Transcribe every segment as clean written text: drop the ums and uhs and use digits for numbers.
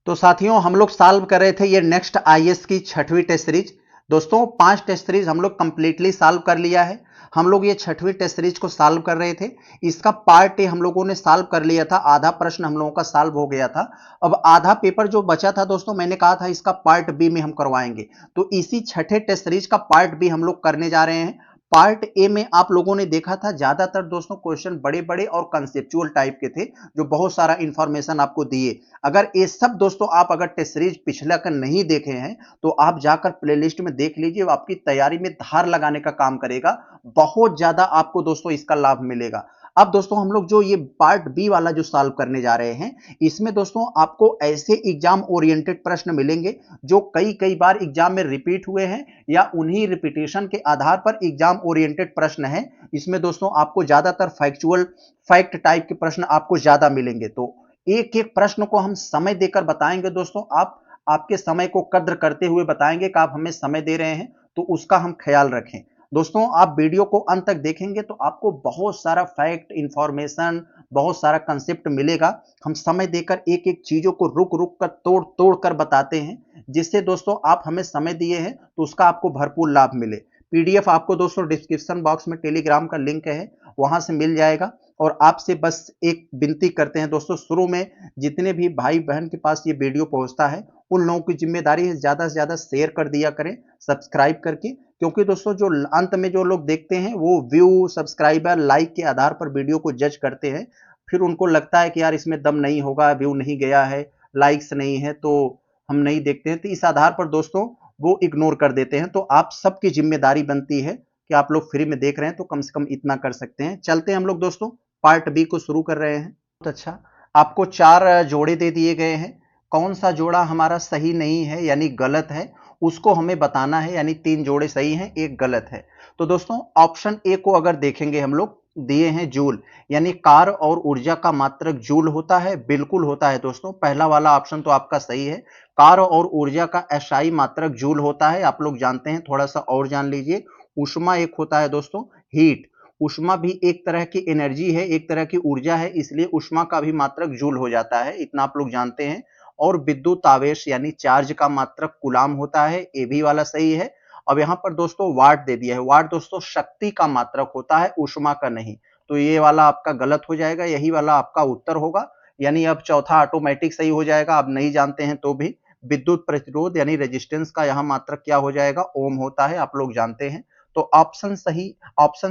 तो साथियों हम लोग सॉल्व कर रहे थे ये नेक्स्ट आईएएस की 6वीं टेस्ट सीरीज। दोस्तों 5 टेस्ट सीरीज हम लोग कंप्लीटली सॉल्व कर लिया है। हम लोग ये 6वीं टेस्ट सीरीज को सॉल्व कर रहे थे। इसका पार्ट ए हम लोगों ने सॉल्व कर लिया था, आधा प्रश्न हम लोगों का सॉल्व हो गया था। अब आधा पेपर जो बचा था दोस्तों, मैंने कहा था इसका पार्ट बी में हम करवाएंगे, तो इसी 6ठे टेस्ट सीरीज का पार्ट बी हम लोग करने जा रहे हैं। पार्ट ए में आप लोगों ने देखा था ज्यादातर दोस्तों क्वेश्चन बड़े बड़े और कंसेप्चुअल टाइप के थे, जो बहुत सारा इंफॉर्मेशन आपको दिए। अगर ये सब दोस्तों आप अगर टेस्ट सीरीज पिछला का नहीं देखे हैं तो आप जाकर प्लेलिस्ट में देख लीजिए, आपकी तैयारी में धार लगाने का काम करेगा। बहुत ज्यादा आपको दोस्तों इसका लाभ मिलेगा। अब दोस्तों हम लोग जो ये पार्ट बी वाला जो सॉल्व करने जा रहे हैं, इसमें दोस्तों आपको ऐसे एग्जाम ओरिएंटेड प्रश्न मिलेंगे जो कई कई बार एग्जाम में रिपीट हुए हैं या उन्हीं रिपीटेशन के आधार पर एग्जाम ओरिएंटेड प्रश्न है। इसमें दोस्तों आपको ज्यादातर फैक्ट टाइप के प्रश्न आपको ज्यादा मिलेंगे। तो एक एक प्रश्न को हम समय देकर बताएंगे दोस्तों। आप आपके समय को कद्र करते हुए बताएंगे कि आप हमें समय दे रहे हैं, तो उसका हम ख्याल रखें। दोस्तों आप वीडियो को अंत तक देखेंगे तो आपको बहुत सारा फैक्ट इंफॉर्मेशन, बहुत सारा कंसेप्ट मिलेगा। हम समय देकर एक एक चीजों को रुक रुक कर तोड़ तोड़ कर बताते हैं, जिससे दोस्तों आप हमें समय दिए हैं तो उसका आपको भरपूर लाभ मिले। पीडीएफ आपको दोस्तों डिस्क्रिप्शन बॉक्स में टेलीग्राम का लिंक है, वहां से मिल जाएगा। और आपसे बस एक विनती करते हैं दोस्तों, शुरू में जितने भी भाई बहन के पास ये वीडियो पहुंचता है उन लोगों की जिम्मेदारी है ज्यादा से ज्यादा शेयर कर दिया करें सब्सक्राइब करके, क्योंकि दोस्तों जो अंत में जो लोग देखते हैं वो व्यू, सब्सक्राइबर, लाइक के आधार पर वीडियो को जज करते हैं। फिर उनको लगता है कि यार इसमें दम नहीं होगा, व्यू नहीं गया है, लाइक्स नहीं है, तो हम नहीं देखते हैं। तो इस आधार पर दोस्तों वो इग्नोर कर देते हैं। तो आप सबकी जिम्मेदारी बनती है कि आप लोग फ्री में देख रहे हैं तो कम से कम इतना कर सकते हैं। चलते हैं हम लोग दोस्तों पार्ट बी को शुरू कर रहे हैं। बहुत अच्छा, आपको 4 जोड़े दे दिए गए हैं। कौन सा जोड़ा हमारा सही नहीं है यानी गलत है, उसको हमें बताना है। यानी 3 जोड़े सही हैं, एक गलत है। तो दोस्तों ऑप्शन ए को अगर देखेंगे हम लोग, दिए हैं जूल, यानी कार्य और ऊर्जा का मात्रक जूल होता है। बिल्कुल होता है दोस्तों, पहला वाला ऑप्शन तो आपका सही है। कार्य और ऊर्जा का एसआई मात्रक जूल होता है, आप लोग जानते हैं। थोड़ा सा और जान लीजिए, ऊष्मा एक होता है दोस्तों हीट। ऊष्मा भी एक तरह की एनर्जी है, एक तरह की ऊर्जा है, इसलिए ऊष्मा का भी मात्रक जूल हो जाता है, इतना आप लोग जानते हैं। और विद्युत आवेश यानी चार्ज का मात्रक कूलाम होता है, ये भी वाला सही है। अब यहां पर दोस्तों वाट दे दिया है, वाट दोस्तों शक्ति का मात्रक होता है, ऊष्मा का नहीं। तो ये वाला आपका गलत हो जाएगा, यही वाला आपका उत्तर होगा। यानी अब चौथा ऑटोमेटिक सही हो जाएगा, आप नहीं जानते हैं तो भी। विद्युत प्रतिरोध यानी रेजिस्टेंस का यहाँ मात्रक क्या हो जाएगा, ओम होता है, आप लोग जानते हैं। तो ऑप्शन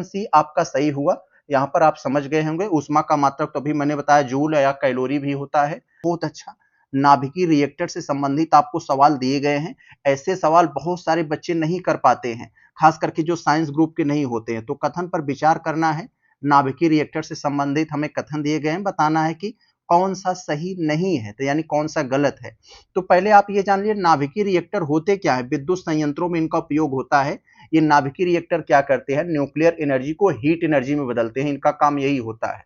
सी आपका सही हुआ। यहाँ पर आप समझ गए होंगे, ऊष्मा का मात्रक तो अभी मैंने बताया जूल या कैलोरी भी होता है। बहुत अच्छा, नाभिकीय रिएक्टर से संबंधित आपको सवाल दिए गए हैं। ऐसे सवाल बहुत सारे बच्चे नहीं कर पाते हैं, खास करके जो साइंस ग्रुप के नहीं होते हैं। तो कथन पर विचार करना है। नाभिकीय रिएक्टर से संबंधित हमें कथन दिए गए हैं, बताना है कि कौन सा सही नहीं है, तो यानी कौन सा गलत है। तो पहले आप ये जान लीजिए नाभिकीय रिएक्टर होते क्या है। विद्युत संयंत्रों में इनका उपयोग होता है। ये नाभिकीय रिएक्टर क्या करते हैं, न्यूक्लियर एनर्जी को हीट एनर्जी में बदलते हैं, इनका काम यही होता है।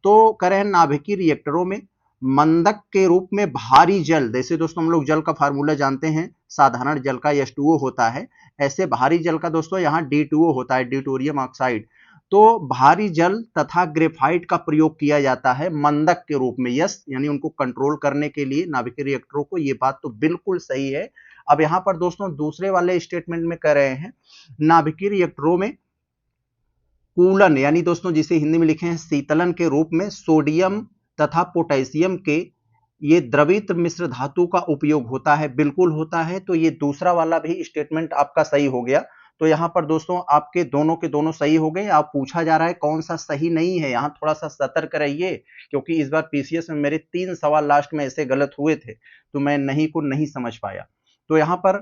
तो कह रहे हैं नाभिकीय रिएक्टरों में मंदक के रूप में भारी जल, जैसे दोस्तों हम लोग जल का फार्मूला जानते हैं, साधारण जल का H2O होता है, ऐसे भारी जल का दोस्तों यहाँ D2O होता है, ड्यूटेरियम ऑक्साइड। तो भारी जल तथा ग्रेफाइट का प्रयोग किया जाता है मंदक के रूप में। यस, यानी उनको कंट्रोल करने के लिए नाभिकीय रिएक्टरों को, ये बात तो बिल्कुल सही है। अब यहाँ पर दोस्तों दूसरे वाले स्टेटमेंट में कह रहे हैं नाभिकीय रिएक्टरों में कूलन यानी दोस्तों जिसे हिंदी में लिखे हैं शीतलन के रूप में सोडियम तथा पोटेशियम के ये द्रवित मिश्र धातु का उपयोग होता है। बिल्कुल होता है। तो ये दूसरा वाला भी स्टेटमेंट आपका सही हो गया। तो यहाँ पर दोस्तों आपके दोनों के दोनों सही हो गए। आप पूछा जा रहा है कौन सा सही नहीं है, यहाँ थोड़ा सा सतर्क रहिए, क्योंकि इस बार पीसीएस में मेरे 3 सवाल लास्ट में ऐसे गलत हुए थे, तो मैं नहीं को नहीं समझ पाया। तो यहाँ पर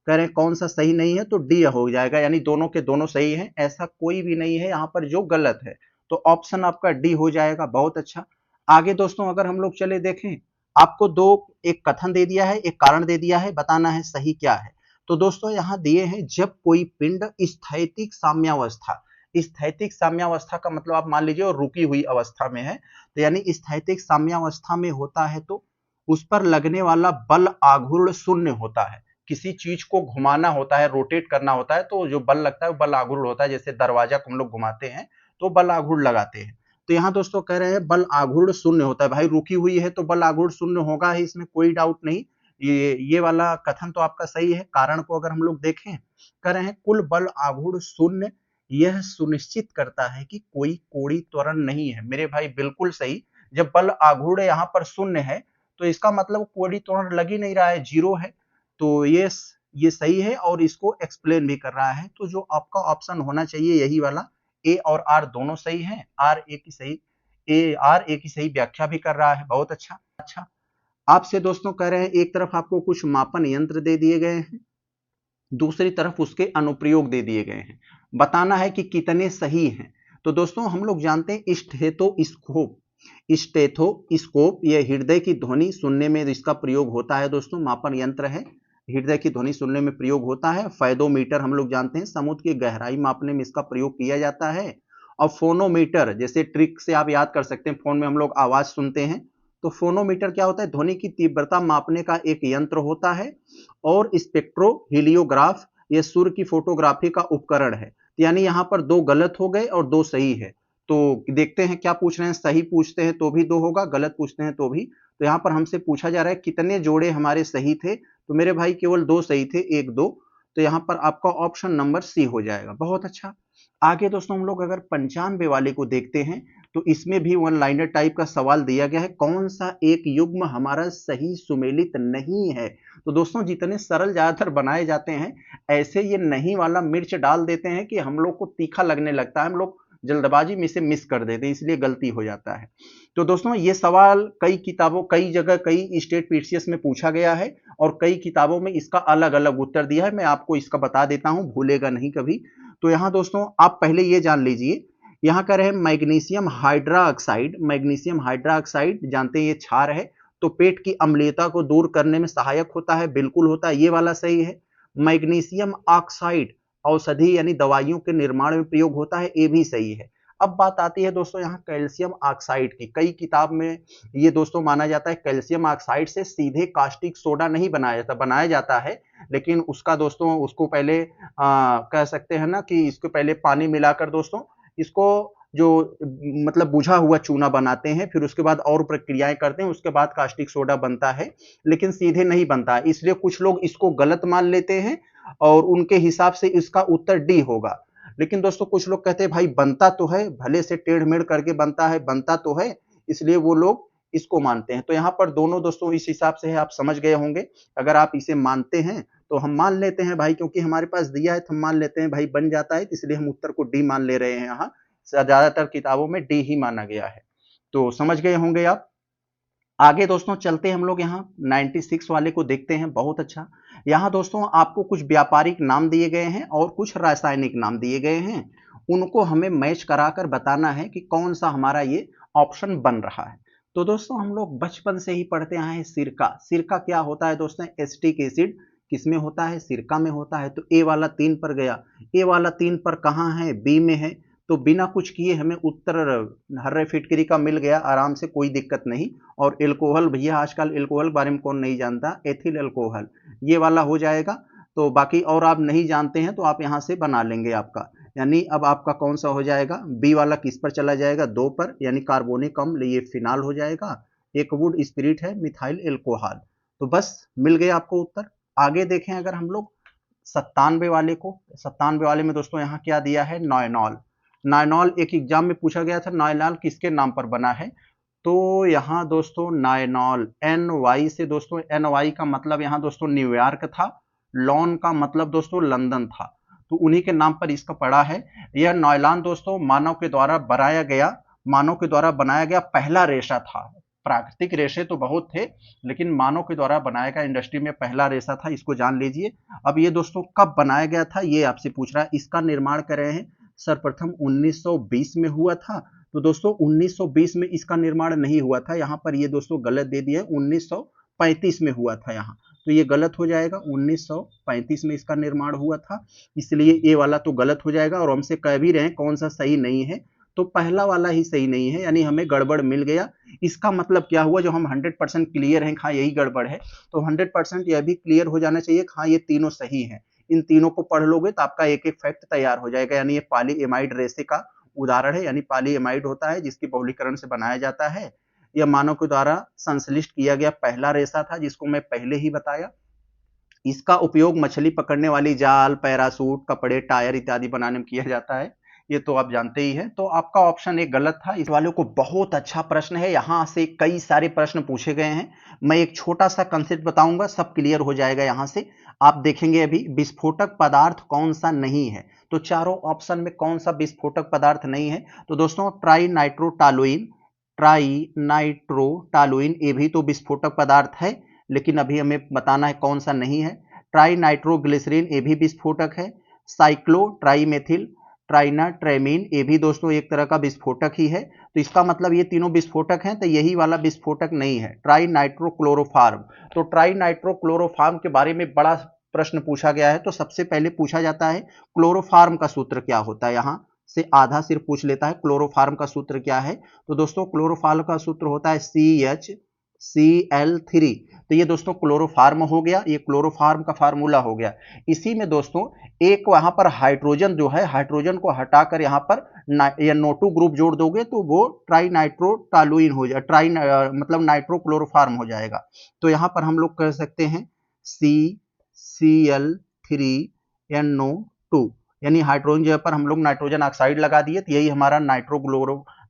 कह रहे हैं कौन सा सही नहीं है, तो डी हो जाएगा, यानी दोनों के दोनों सही हैं। ऐसा कोई भी नहीं है यहाँ पर जो गलत है, तो ऑप्शन आपका डी हो जाएगा। बहुत अच्छा। आगे दोस्तों अगर हम लोग चले देखें, आपको एक कथन दे दिया है, एक कारण दे दिया है, बताना है सही क्या है। तो दोस्तों यहाँ दिए हैं जब कोई पिंड स्थैतिक साम्यावस्था, स्थैतिक साम्यावस्था का मतलब आप मान लीजिए और रुकी हुई अवस्था में है, तो यानी स्थैतिक साम्यावस्था में होता है तो उस पर लगने वाला बल आघूर्ण शून्य होता है। किसी चीज को घुमाना होता है, रोटेट करना होता है, तो जो बल लगता है वो बल आघूर्ण होता है। जैसे दरवाजा को हम लोग घुमाते हैं तो बल आघूर्ण लगाते हैं। तो यहाँ दोस्तों कह रहे हैं बल आघूर्ण शून्य होता है। भाई रुकी हुई है तो बल आघूर्ण शून्य होगा ही, इसमें कोई डाउट नहीं। ये वाला कथन तो आपका सही है। कारण को अगर हम लोग देखें, कह रहे हैं कुल बल आघूर्ण शून्य यह सुनिश्चित करता है कि कोई कोणीय त्वरण नहीं है। मेरे भाई बिल्कुल सही। जब बल आघूर्ण यहाँ पर शून्य है तो इसका मतलब कोणीय त्वरण लग ही नहीं रहा है, जीरो है। तो ये सही है और इसको एक्सप्लेन भी कर रहा है। तो जो आपका ऑप्शन होना चाहिए यही वाला, ए और आर दोनों सही हैं। आर ए की सही व्याख्या भी कर रहा है। बहुत अच्छा। आपसे दोस्तों कह रहे हैं एक तरफ आपको कुछ मापन यंत्र दे दिए गए हैं, दूसरी तरफ उसके अनुप्रयोग दे दिए गए हैं, बताना है कि कितने सही हैं। तो दोस्तों हम लोग जानते हैं स्टेथोस्कोप यह हृदय की ध्वनि सुनने में इसका प्रयोग होता है। दोस्तों मापन यंत्र है, हृदय की ध्वनि सुनने में प्रयोग होता है। फेदोमीटर हम लोग जानते हैं समुद्र की गहराई मापने में इसका प्रयोग किया जाता है। और फोनोमीटर जैसे ट्रिक से आप याद कर सकते हैं, फोन में हम लोग आवाज सुनते हैं तो फोनोमीटर क्या होता है, ध्वनि की तीव्रता मापने का एक यंत्र होता है। और स्पेक्ट्रो हीलियोग्राफ ये सूर्य की फोटोग्राफी का उपकरण है। यानी यहां पर दो गलत हो गए और दो सही है। तो देखते हैं क्या पूछ रहे हैं, सही पूछते हैं तो भी दो होगा, गलत पूछते हैं तो भी। तो यहां पर हमसे पूछा जा रहा है कितने जोड़े हमारे सही थे, तो मेरे भाई केवल दो सही थे, एक दो। तो यहां पर आपका ऑप्शन नंबर सी हो जाएगा। बहुत अच्छा। आगे दोस्तों हम लोग अगर 95 वाले को देखते हैं तो इसमें भी वन लाइनर टाइप का सवाल दिया गया है, कौन सा एक युग्म हमारा सही सुमेलित नहीं है। तो दोस्तों जितने सरल ज्यादातर बनाए जाते हैं, ऐसे ये नहीं वाला मिर्च डाल देते हैं कि हम लोग को तीखा लगने लगता है, हम लोग जल्दबाजी में इसे मिस कर देते हैं, इसलिए गलती हो जाता है। तो दोस्तों ये सवाल कई किताबों, कई जगह, कई स्टेट पीसीएस में पूछा गया है और कई किताबों में इसका अलग अलग उत्तर दिया है। मैं आपको इसका बता देता हूं, भूलेगा नहीं कभी। तो यहां दोस्तों आप पहले ये जान लीजिए, यहां कह रहे हैं मैग्नीशियम हाइड्रोक्साइड जानते हैं ये क्षार है, तो पेट की अम्लीयता को दूर करने में सहायक होता है, बिल्कुल होता है, ये वाला सही है। मैग्नीशियम ऑक्साइड औषधि यानी दवाइयों के निर्माण में प्रयोग होता है, ये भी सही है। अब बात आती है दोस्तों यहाँ कैल्शियम ऑक्साइड की, कई किताब में ये दोस्तों माना जाता है कैल्शियम ऑक्साइड से सीधे कास्टिक सोडा नहीं बनाया जाता है, लेकिन उसका दोस्तों उसको पहले कह सकते हैं ना कि इसको पहले पानी मिलाकर दोस्तों इसको जो मतलब बुझा हुआ चूना बनाते हैं, फिर उसके बाद और प्रक्रियाएं करते हैं, उसके बाद कास्टिक सोडा बनता है, लेकिन सीधे नहीं बनता है। इसलिए कुछ लोग इसको गलत मान लेते हैं और उनके हिसाब से इसका उत्तर डी होगा। लेकिन दोस्तों कुछ लोग कहते हैं भाई बनता तो है, भले से टेढ़ मेढ़ करके बनता तो है, इसलिए वो लोग इसको मानते हैं। तो यहाँ पर दोनों दोस्तों इस हिसाब से है, आप समझ गए होंगे। अगर आप इसे मानते हैं तो हम मान लेते हैं भाई, क्योंकि हमारे पास दिया है तो हम मान लेते हैं भाई बन जाता है, इसलिए हम उत्तर को डी मान ले रहे हैं। यहाँ ज्यादातर किताबों में डी ही माना गया है। तो समझ गए होंगे आप। आगे दोस्तों चलते हैं हम लोग यहाँ 96 वाले को देखते हैं। बहुत अच्छा। यहाँ दोस्तों आपको कुछ व्यापारिक नाम दिए गए हैं और कुछ रासायनिक नाम दिए गए हैं, उनको हमें मैच कराकर बताना है कि कौन सा हमारा ये ऑप्शन बन रहा है। तो दोस्तों हम लोग बचपन से ही पढ़ते आए हैं सिरका। सिरका क्या होता है दोस्तों, एसिटिक एसिड किसमें होता है, सिरका में होता है। तो ए वाला 3 पर गया, ए वाला 3 पर कहाँ है, बी में है। तो बिना कुछ किए हमें उत्तर हर्रे फिटकरी का मिल गया आराम से, कोई दिक्कत नहीं। और एल्कोहल, भैया आजकल एल्कोहल बारे में कौन नहीं जानता, एथिल एल्कोहल, ये वाला हो जाएगा। तो बाकी और आप नहीं जानते हैं तो आप यहाँ से बना लेंगे आपका। यानी अब आपका कौन सा हो जाएगा, बी वाला किस पर चला जाएगा, 2 पर, यानी कार्बोनिक अम्ल, ये फिनाल हो जाएगा। एक वुड स्पिरिट है मिथाइल एल्कोहल। तो बस मिल गया आपको उत्तर। आगे देखें अगर हम लोग 97 वाले को, 97 वाले में दोस्तों यहाँ क्या दिया है, नॉयनॉल। नायनॉल एक एग्जाम में पूछा गया था, नायनॉल किसके नाम पर बना है। तो यहाँ दोस्तों नायनॉल एन वाई से, दोस्तों एन वाई का मतलब यहाँ दोस्तों न्यूयॉर्क था, लॉन का मतलब दोस्तों लंदन था, तो उन्हीं के नाम पर इसका पड़ा है। यह नॉयलॉन दोस्तों मानव के द्वारा बनाया गया पहला रेशा था। प्राकृतिक रेशे तो बहुत थे, लेकिन मानव के द्वारा बनाया गया इंडस्ट्री में पहला रेशा था, इसको जान लीजिए। अब ये दोस्तों कब बनाया गया था ये आपसे पूछ रहा है। इसका निर्माण कर रहे हैं सर्वप्रथम 1920 में हुआ था। तो दोस्तों 1920 में इसका निर्माण नहीं हुआ था, यहाँ पर ये दोस्तों गलत दे दिया, 1935 में हुआ था यहाँ, तो ये गलत हो जाएगा। 1935 में इसका निर्माण हुआ था, इसलिए ये वाला तो गलत हो जाएगा। और हमसे कह भी रहे हैं कौन सा सही नहीं है, तो पहला वाला ही सही नहीं है, यानी हमें गड़बड़ मिल गया। इसका मतलब क्या हुआ, जो हम 100% क्लियर हैं हाँ यही गड़बड़ है, तो 100% यह भी क्लियर हो जाना चाहिए हाँ ये तीनों सही है। इन तीनों को पढ़ लोगे तो आपका एक एक फैक्ट तैयार हो जाएगा। यानी ये पॉलीएमाइड रेशे का उदाहरण है, यानी पॉलीएमाइड होता है जिसकी बहुलीकरण से बनाया जाता है। यह मानव के द्वारा संश्लिष्ट किया गया पहला रेशा था, जिसको मैं पहले ही बताया। इसका उपयोग मछली पकड़ने वाली जाल, पैरासूट, कपड़े, टायर इत्यादि बनाने में किया जाता है। ये तो आप जानते ही हैं। तो आपका ऑप्शन एक गलत था। इस वाले को बहुत अच्छा प्रश्न है, यहाँ से कई सारे प्रश्न पूछे गए हैं। मैं एक छोटा सा कंसेप्ट बताऊंगा, सब क्लियर हो जाएगा। यहाँ से आप देखेंगे अभी विस्फोटक पदार्थ कौन सा नहीं है, तो चारों ऑप्शन में कौन सा विस्फोटक पदार्थ नहीं है? तो दोस्तों ट्राइनाइट्रोटॉलुइन, ट्राइनाइट्रोटॉलुइन ये भी तो विस्फोटक पदार्थ है, लेकिन अभी हमें बताना है कौन सा नहीं है। ट्राइनाइट्रोग्लिसरीन ये भी विस्फोटक है। साइक्लोट्राइमेथिल ट्राइनाट्रेमीन ये भी दोस्तों एक तरह का विस्फोटक ही है। तो इसका मतलब ये तीनों विस्फोटक हैं, तो यही वाला विस्फोटक नहीं है। ट्राइनाइट्रोक्लोरोफॉर्म, तो ट्राइनाइट्रोक्लोरोफॉर्म के बारे में बड़ा प्रश्न पूछा गया है। तो सबसे पहले पूछा जाता है क्लोरोफॉर्म का सूत्र क्या होता है, यहाँ से आधा सिर्फ पूछ लेता है क्लोरोफॉर्म का सूत्र क्या है। तो दोस्तों क्लोरोफॉर्म का सूत्र होता है CHCl3। तो ये दोस्तों क्लोरोफॉर्म हो गया, ये क्लोरोफॉर्म का फार्मूला हो गया। इसी में दोस्तों एक वहां पर हाइड्रोजन जो है, हाइड्रोजन को हटाकर यहाँ पर NO2 ग्रुप जोड़ दोगे तो वो ट्राइनाइट्रोटॉलुइन हो जाए, मतलब नाइट्रोक्लोरोफॉर्म हो जाएगा। तो यहाँ पर हम लोग कह सकते हैं CCl3NO2, यानी हाइड्रोजन जगह पर हम लोग नाइट्रोजन ऑक्साइड लगा दिए, तो यही हमारा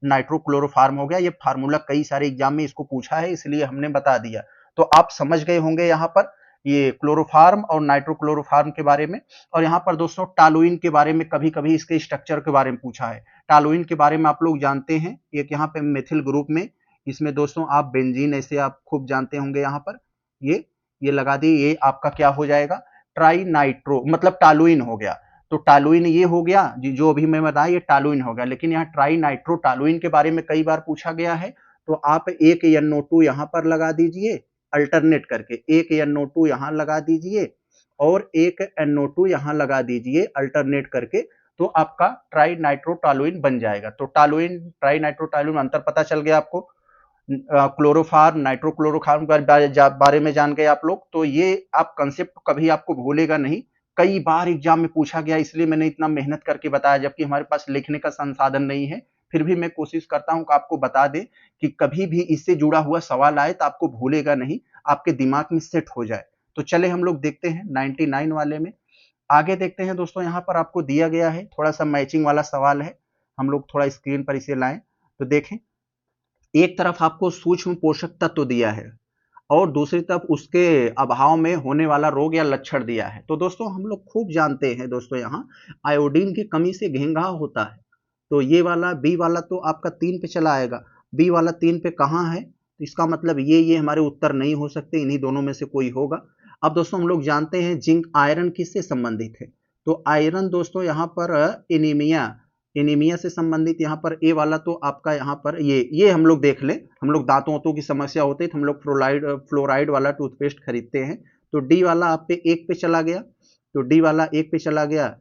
नाइट्रोक्लोरोफॉर्म हो गया। ये फार्मूला कई सारे एग्जाम में इसको पूछा है, इसलिए हमने बता दिया। तो आप समझ गए होंगे यहाँ पर ये क्लोरोफॉर्म और नाइट्रोक्लोरोफॉर्म के बारे में। और यहाँ पर दोस्तों टॉलुइन के बारे में कभी कभी इसके स्ट्रक्चर के बारे में पूछा है। टॉलुइन के बारे में आप लोग जानते हैं, एक यहाँ पे मेथिल ग्रुप में, इसमें दोस्तों आप बेंजीन ऐसे आप खूब जानते होंगे। यहाँ पर ये लगा दी, ये आपका क्या हो जाएगा, ट्राइनाइट्रो मतलब टॉलुइन हो गया। तो टॉलुइन ये हो गया, जो अभी मैं बताया ये टॉलुइन हो गया। लेकिन यहाँ ट्राइनाइट्रोटॉलुइन के बारे में कई बार पूछा गया है, तो आप एक NO2 यहाँ पर लगा दीजिए अल्टरनेट करके, एक NO2 यहाँ लगा दीजिए और एक NO2 यहाँ लगा दीजिए अल्टरनेट करके, तो आपका ट्राइनाइट्रोटॉलुइन बन जाएगा। तो टॉलुइन ट्राइनाइट्रोटॉलुइन अंतर पता चल गया आपको। क्लोरोफॉर्म नाइट्रोक्लोरोफॉर्म के बारे में जान गए आप लोग। तो ये आप कंसेप्ट कभी आपको भूलेगा नहीं, कई बार एग्जाम में पूछा गया, इसलिए मैंने इतना मेहनत करके बताया, जबकि हमारे पास लिखने का संसाधन नहीं है। फिर भी मैं कोशिश करता हूं कि आपको बता दे कि कभी भी इससे जुड़ा हुआ सवाल आए तो आपको भूलेगा नहीं, आपके दिमाग में सेट हो जाए। तो चले हम लोग देखते हैं 99 वाले में आगे देखते हैं। दोस्तों यहाँ पर आपको दिया गया है थोड़ा सा मैचिंग वाला सवाल है, हम लोग थोड़ा स्क्रीन पर इसे लाएं तो देखें। एक तरफ आपको सूक्ष्म पोषक तत्व दिया है और दूसरी तरफ उसके अभाव में होने वाला रोग या लक्षण दिया है। तो दोस्तों हम लोग खूब जानते हैं दोस्तों, यहाँ आयोडीन की कमी से घेंघाव होता है। तो ये वाला बी वाला तो आपका 3 पे चला आएगा, बी वाला 3 पे कहाँ है, तो इसका मतलब ये हमारे उत्तर नहीं हो सकते, इन्हीं दोनों में से कोई होगा। अब दोस्तों हम लोग जानते हैं जिंक आयरन किससे संबंधित है, तो आयरन दोस्तों यहाँ पर एनीमिया से संबंधित, यहाँ पर ए वाला तो आपका यहाँ पर ये हम लोग देख लें, हम लोग दांतों की समस्या होती है तो हम लोग फ्लोराइड वाला टूथपेस्ट खरीदते हैं। तो डी वाला आप पे 1 पे चला गया, तो डी वाला 1 पे चला गया।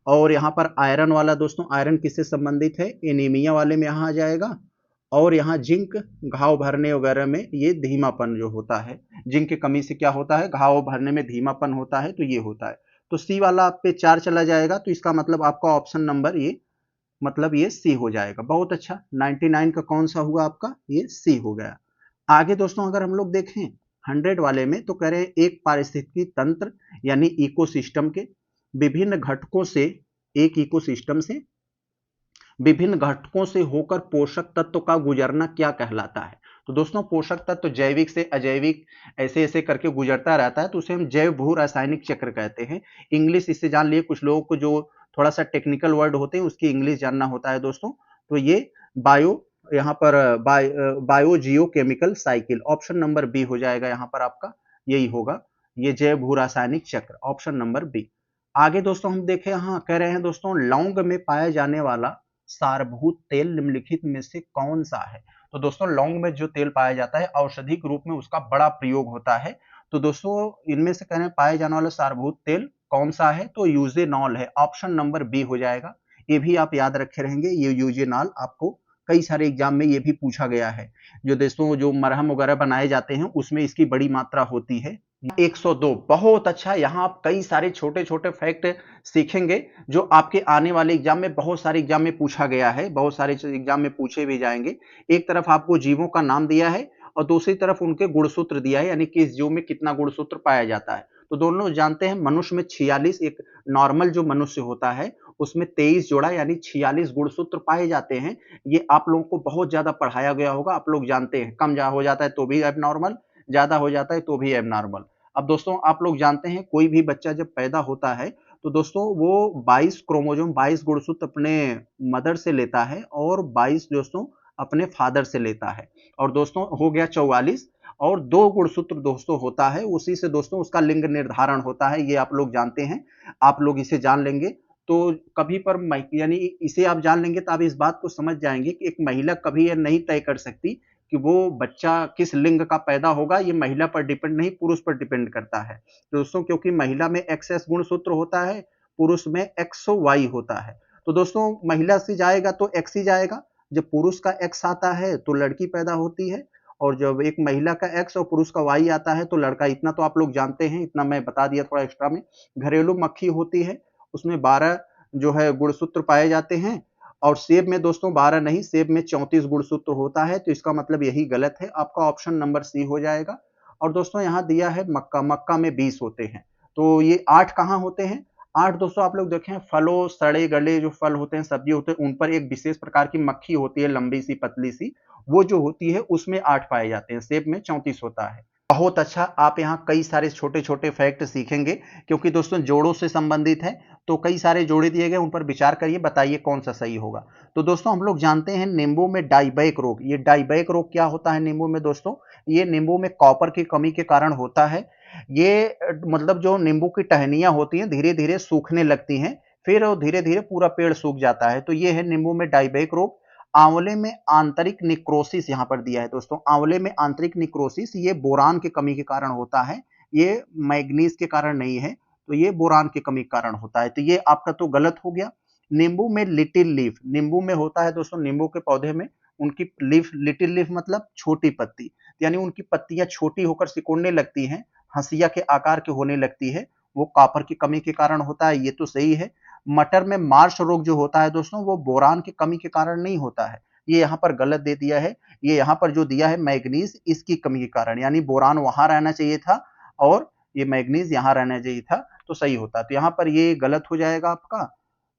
और यहाँ पर आयरन वाला दोस्तों, आयरन किससे संबंधित है, एनीमिया वाले में यहाँ आ जाएगा। और यहाँ जिंक घाव भरने वगैरह में ये धीमापन जो होता है, जिंक की कमी से क्या होता है, घाव भरने में धीमापन होता है, तो ये होता है। तो सी वाला आप पे 4 चला जाएगा, तो इसका मतलब आपका ऑप्शन नंबर ये सी हो जाएगा। बहुत अच्छा, 99 का कौन सा हुआ आपका, ये सी हो गया। आगे दोस्तों अगर हम लोग देखें 100 वाले में, तो कह रहे हैं एक पारिस्थितिकी तंत्र यानी इकोसिस्टम के विभिन्न घटकों से, एक इकोसिस्टम से विभिन्न घटकों से होकर पोषक तत्व का गुजरना क्या कहलाता है। तो दोस्तों पोषक तत्व जैविक से अजैविक ऐसे ऐसे करके गुजरता रहता है, तो उसे हम जैव भू रासायनिक चक्र कहते हैं। इंग्लिश इससे जान लिए, कुछ लोगों को जो थोड़ा सा टेक्निकल वर्ड होते हैं उसकी इंग्लिश जानना होता है दोस्तों। तो ये यहाँ पर biochemical cycle, option number B हो जाएगा, यहाँ पर आपका यही होगा, ये जैव भू रासायनिक चक्र, ऑप्शन नंबर बी। आगे दोस्तों हम देखें, हाँ कह रहे हैं दोस्तों लौंग में पाया जाने वाला सारभूत तेल निम्नलिखित में से कौन सा है। तो दोस्तों लौंग में जो तेल पाया जाता है औषधिक रूप में उसका बड़ा प्रयोग होता है। तो दोस्तों इनमें से कह रहे हैं पाए जाने वाला सारभूत तेल कौन सा है, तो यूजेनॉल है, ऑप्शन नंबर बी हो जाएगा। ये भी आप याद रखे रहेंगे, ये यूजेनॉल आपको कई सारे एग्जाम में ये भी पूछा गया है। जो दोस्तों जो मरहम वगैरह बनाए जाते हैं उसमें इसकी बड़ी मात्रा होती है, 102, बहुत अच्छा। यहाँ आप कई सारे छोटे छोटे फैक्ट सीखेंगे जो आपके आने वाले एग्जाम में, बहुत सारे एग्जाम में पूछा गया है, बहुत सारे एग्जाम में पूछे भी जाएंगे। एक तरफ आपको जीवों का नाम दिया है और दूसरी तरफ उनके गुणसूत्र दिया है, यानी कि इस जीव में कितना गुणसूत्र पाया जाता है। तो दोनों जानते हैं मनुष्य में 46, एक नॉर्मल जो मनुष्य होता है उसमें 23 जोड़ा यानी 46 गुणसूत्र पाए जाते हैं। ये आप लोगों को बहुत ज्यादा पढ़ाया गया होगा, आप लोग जानते हैं। कम हो जाता है तो भी एबनॉर्मल, ज्यादा हो जाता है तो भी एबनॉर्मल। अब दोस्तों आप लोग जानते हैं कोई भी बच्चा जब पैदा होता है तो दोस्तों वो 22 क्रोमोसोम, 22 गुणसूत्र अपने मदर से लेता है और 22 दोस्तों अपने फादर से लेता है। और दोस्तों हो गया 44, और 2 गुणसूत्र दोस्तों होता है, उसी से दोस्तों उसका लिंग निर्धारण होता है। ये आप लोग जानते हैं, आप लोग इसे जान लेंगे तो कभी पर यानी इसे आप जान लेंगे तो आप इस बात को समझ जाएंगे कि एक महिला कभी यह नहीं तय कर सकती कि वो बच्चा किस लिंग का पैदा होगा। ये महिला पर डिपेंड नहीं, पुरुष पर डिपेंड करता है दोस्तों, क्योंकि महिला में XS गुणसूत्र होता है, पुरुष में XY होता है। तो दोस्तों महिला से जाएगा तो X ही जाएगा, जब पुरुष का X आता है तो लड़की पैदा होती है, और जब एक महिला का X और पुरुष का Y आता है तो लड़का। इतना तो आप लोग जानते हैं, इतना मैं बता दिया थोड़ा एक्स्ट्रा में। घरेलू मक्खी होती है, उसमें 12 जो है गुणसूत्र पाए जाते हैं, और सेब में दोस्तों 12 नहीं, सेब में 34 गुणसूत्र होता है। तो इसका मतलब यही गलत है, आपका ऑप्शन नंबर सी हो जाएगा। और दोस्तों यहाँ दिया है मक्का, मक्का में 20 होते हैं, तो ये 8 कहाँ होते हैं? 8 दोस्तों आप लोग देखें, फलों, सड़े गले जो फल होते हैं, सब्जी होते हैं, उन पर एक विशेष प्रकार की मक्खी होती है, लंबी सी पतली सी, वो जो होती है उसमें 8 पाए जाते हैं, सेब में 34 होता है। बहुत अच्छा, आप यहाँ कई सारे छोटे छोटे फैक्ट सीखेंगे, क्योंकि दोस्तों जोड़ों से संबंधित है, तो कई सारे जोड़े दिए गए, उन पर विचार करिए, बताइए कौन सा सही होगा। तो दोस्तों हम लोग जानते हैं नींबू में डाइबैक रोग, ये डाइबैक रोग क्या होता है नींबू में दोस्तों? ये नींबू में कॉपर की कमी के कारण होता है। ये मतलब जो नींबू की टहनियां होती हैं धीरे धीरे सूखने लगती हैं, फिर धीरे धीरे पूरा पेड़ सूख जाता है, तो ये है नींबू में डाइबैक रोग। आंवले में आंतरिक निक्रोसिस यहाँ पर दिया है दोस्तों, आंवले में आंतरिक निक्रोसिस, ये बोरान की कमी के कारण होता है, ये मैग्नीज के कारण नहीं है, तो ये बोरान की कमी के कारण होता है, तो ये आपका तो गलत हो गया। नींबू में लिटिल लीफ, नींबू में होता है दोस्तों, नींबू के पौधे में उनकी लीफ, लिटिल लीफ मतलब छोटी पत्ती, यानी उनकी पत्तियां छोटी होकर सिकुड़ने लगती हैं, हंसिया के आकार की होने लगती है, वो कॉपर की कमी के कारण होता है, ये तो सही है। मटर में मार्श रोग जो होता है दोस्तों, वो बोरान की कमी के कारण नहीं होता है, ये यहाँ पर गलत दे दिया है। ये यहाँ पर जो दिया है मैग्नीज, इसकी कमी के कारण, यानी बोरान वहां रहना चाहिए था और ये मैग्नीज यहाँ रहना चाहिए था, तो सही होता। तो यहाँ पर ये गलत हो जाएगा आपका।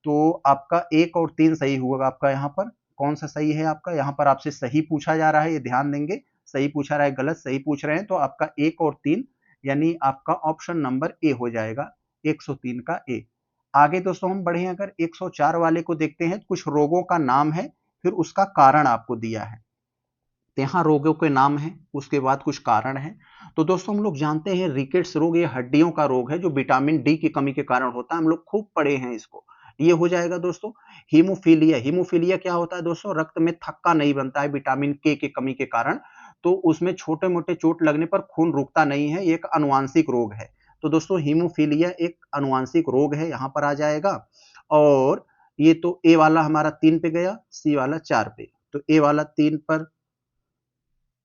तो आपका 1 और 3 सही होगा आपका। यहाँ पर कौन सा सही है आपका? यहाँ पर आपसे सही पूछा जा रहा है, ये ध्यान देंगे, सही पूछा रहा है, गलत सही पूछ रहे हैं, तो आपका 1 और 3 यानी आपका ऑप्शन नंबर ए हो जाएगा, 103 का ए। आगे दोस्तों हम बढ़े, अगर 104 वाले को देखते हैं, कुछ रोगों का नाम है, फिर उसका कारण आपको दिया है, तो यहाँ रोगों के नाम है, उसके बाद कुछ कारण है। तो दोस्तों हम लोग जानते हैं रिकेट्स रोग, ये हड्डियों का रोग है जो विटामिन डी की कमी के कारण होता है, हम लोग खूब पढ़े हैं इसको, ये हो जाएगा दोस्तों। हीमोफीलिया, हीमोफीलिया क्या होता है दोस्तों? रक्त में थक्का नहीं बनता है विटामिन के की कमी के कारण, तो उसमें छोटे मोटे चोट लगने पर खून रुकता नहीं है, ये एक अनुवांशिक रोग है। तो दोस्तों हीमोफीलिया एक अनुवांशिक रोग है, यहाँ पर आ जाएगा। और ये तो ए वाला हमारा 3 पे गया, सी वाला 4 पे, तो ए वाला 3 पर,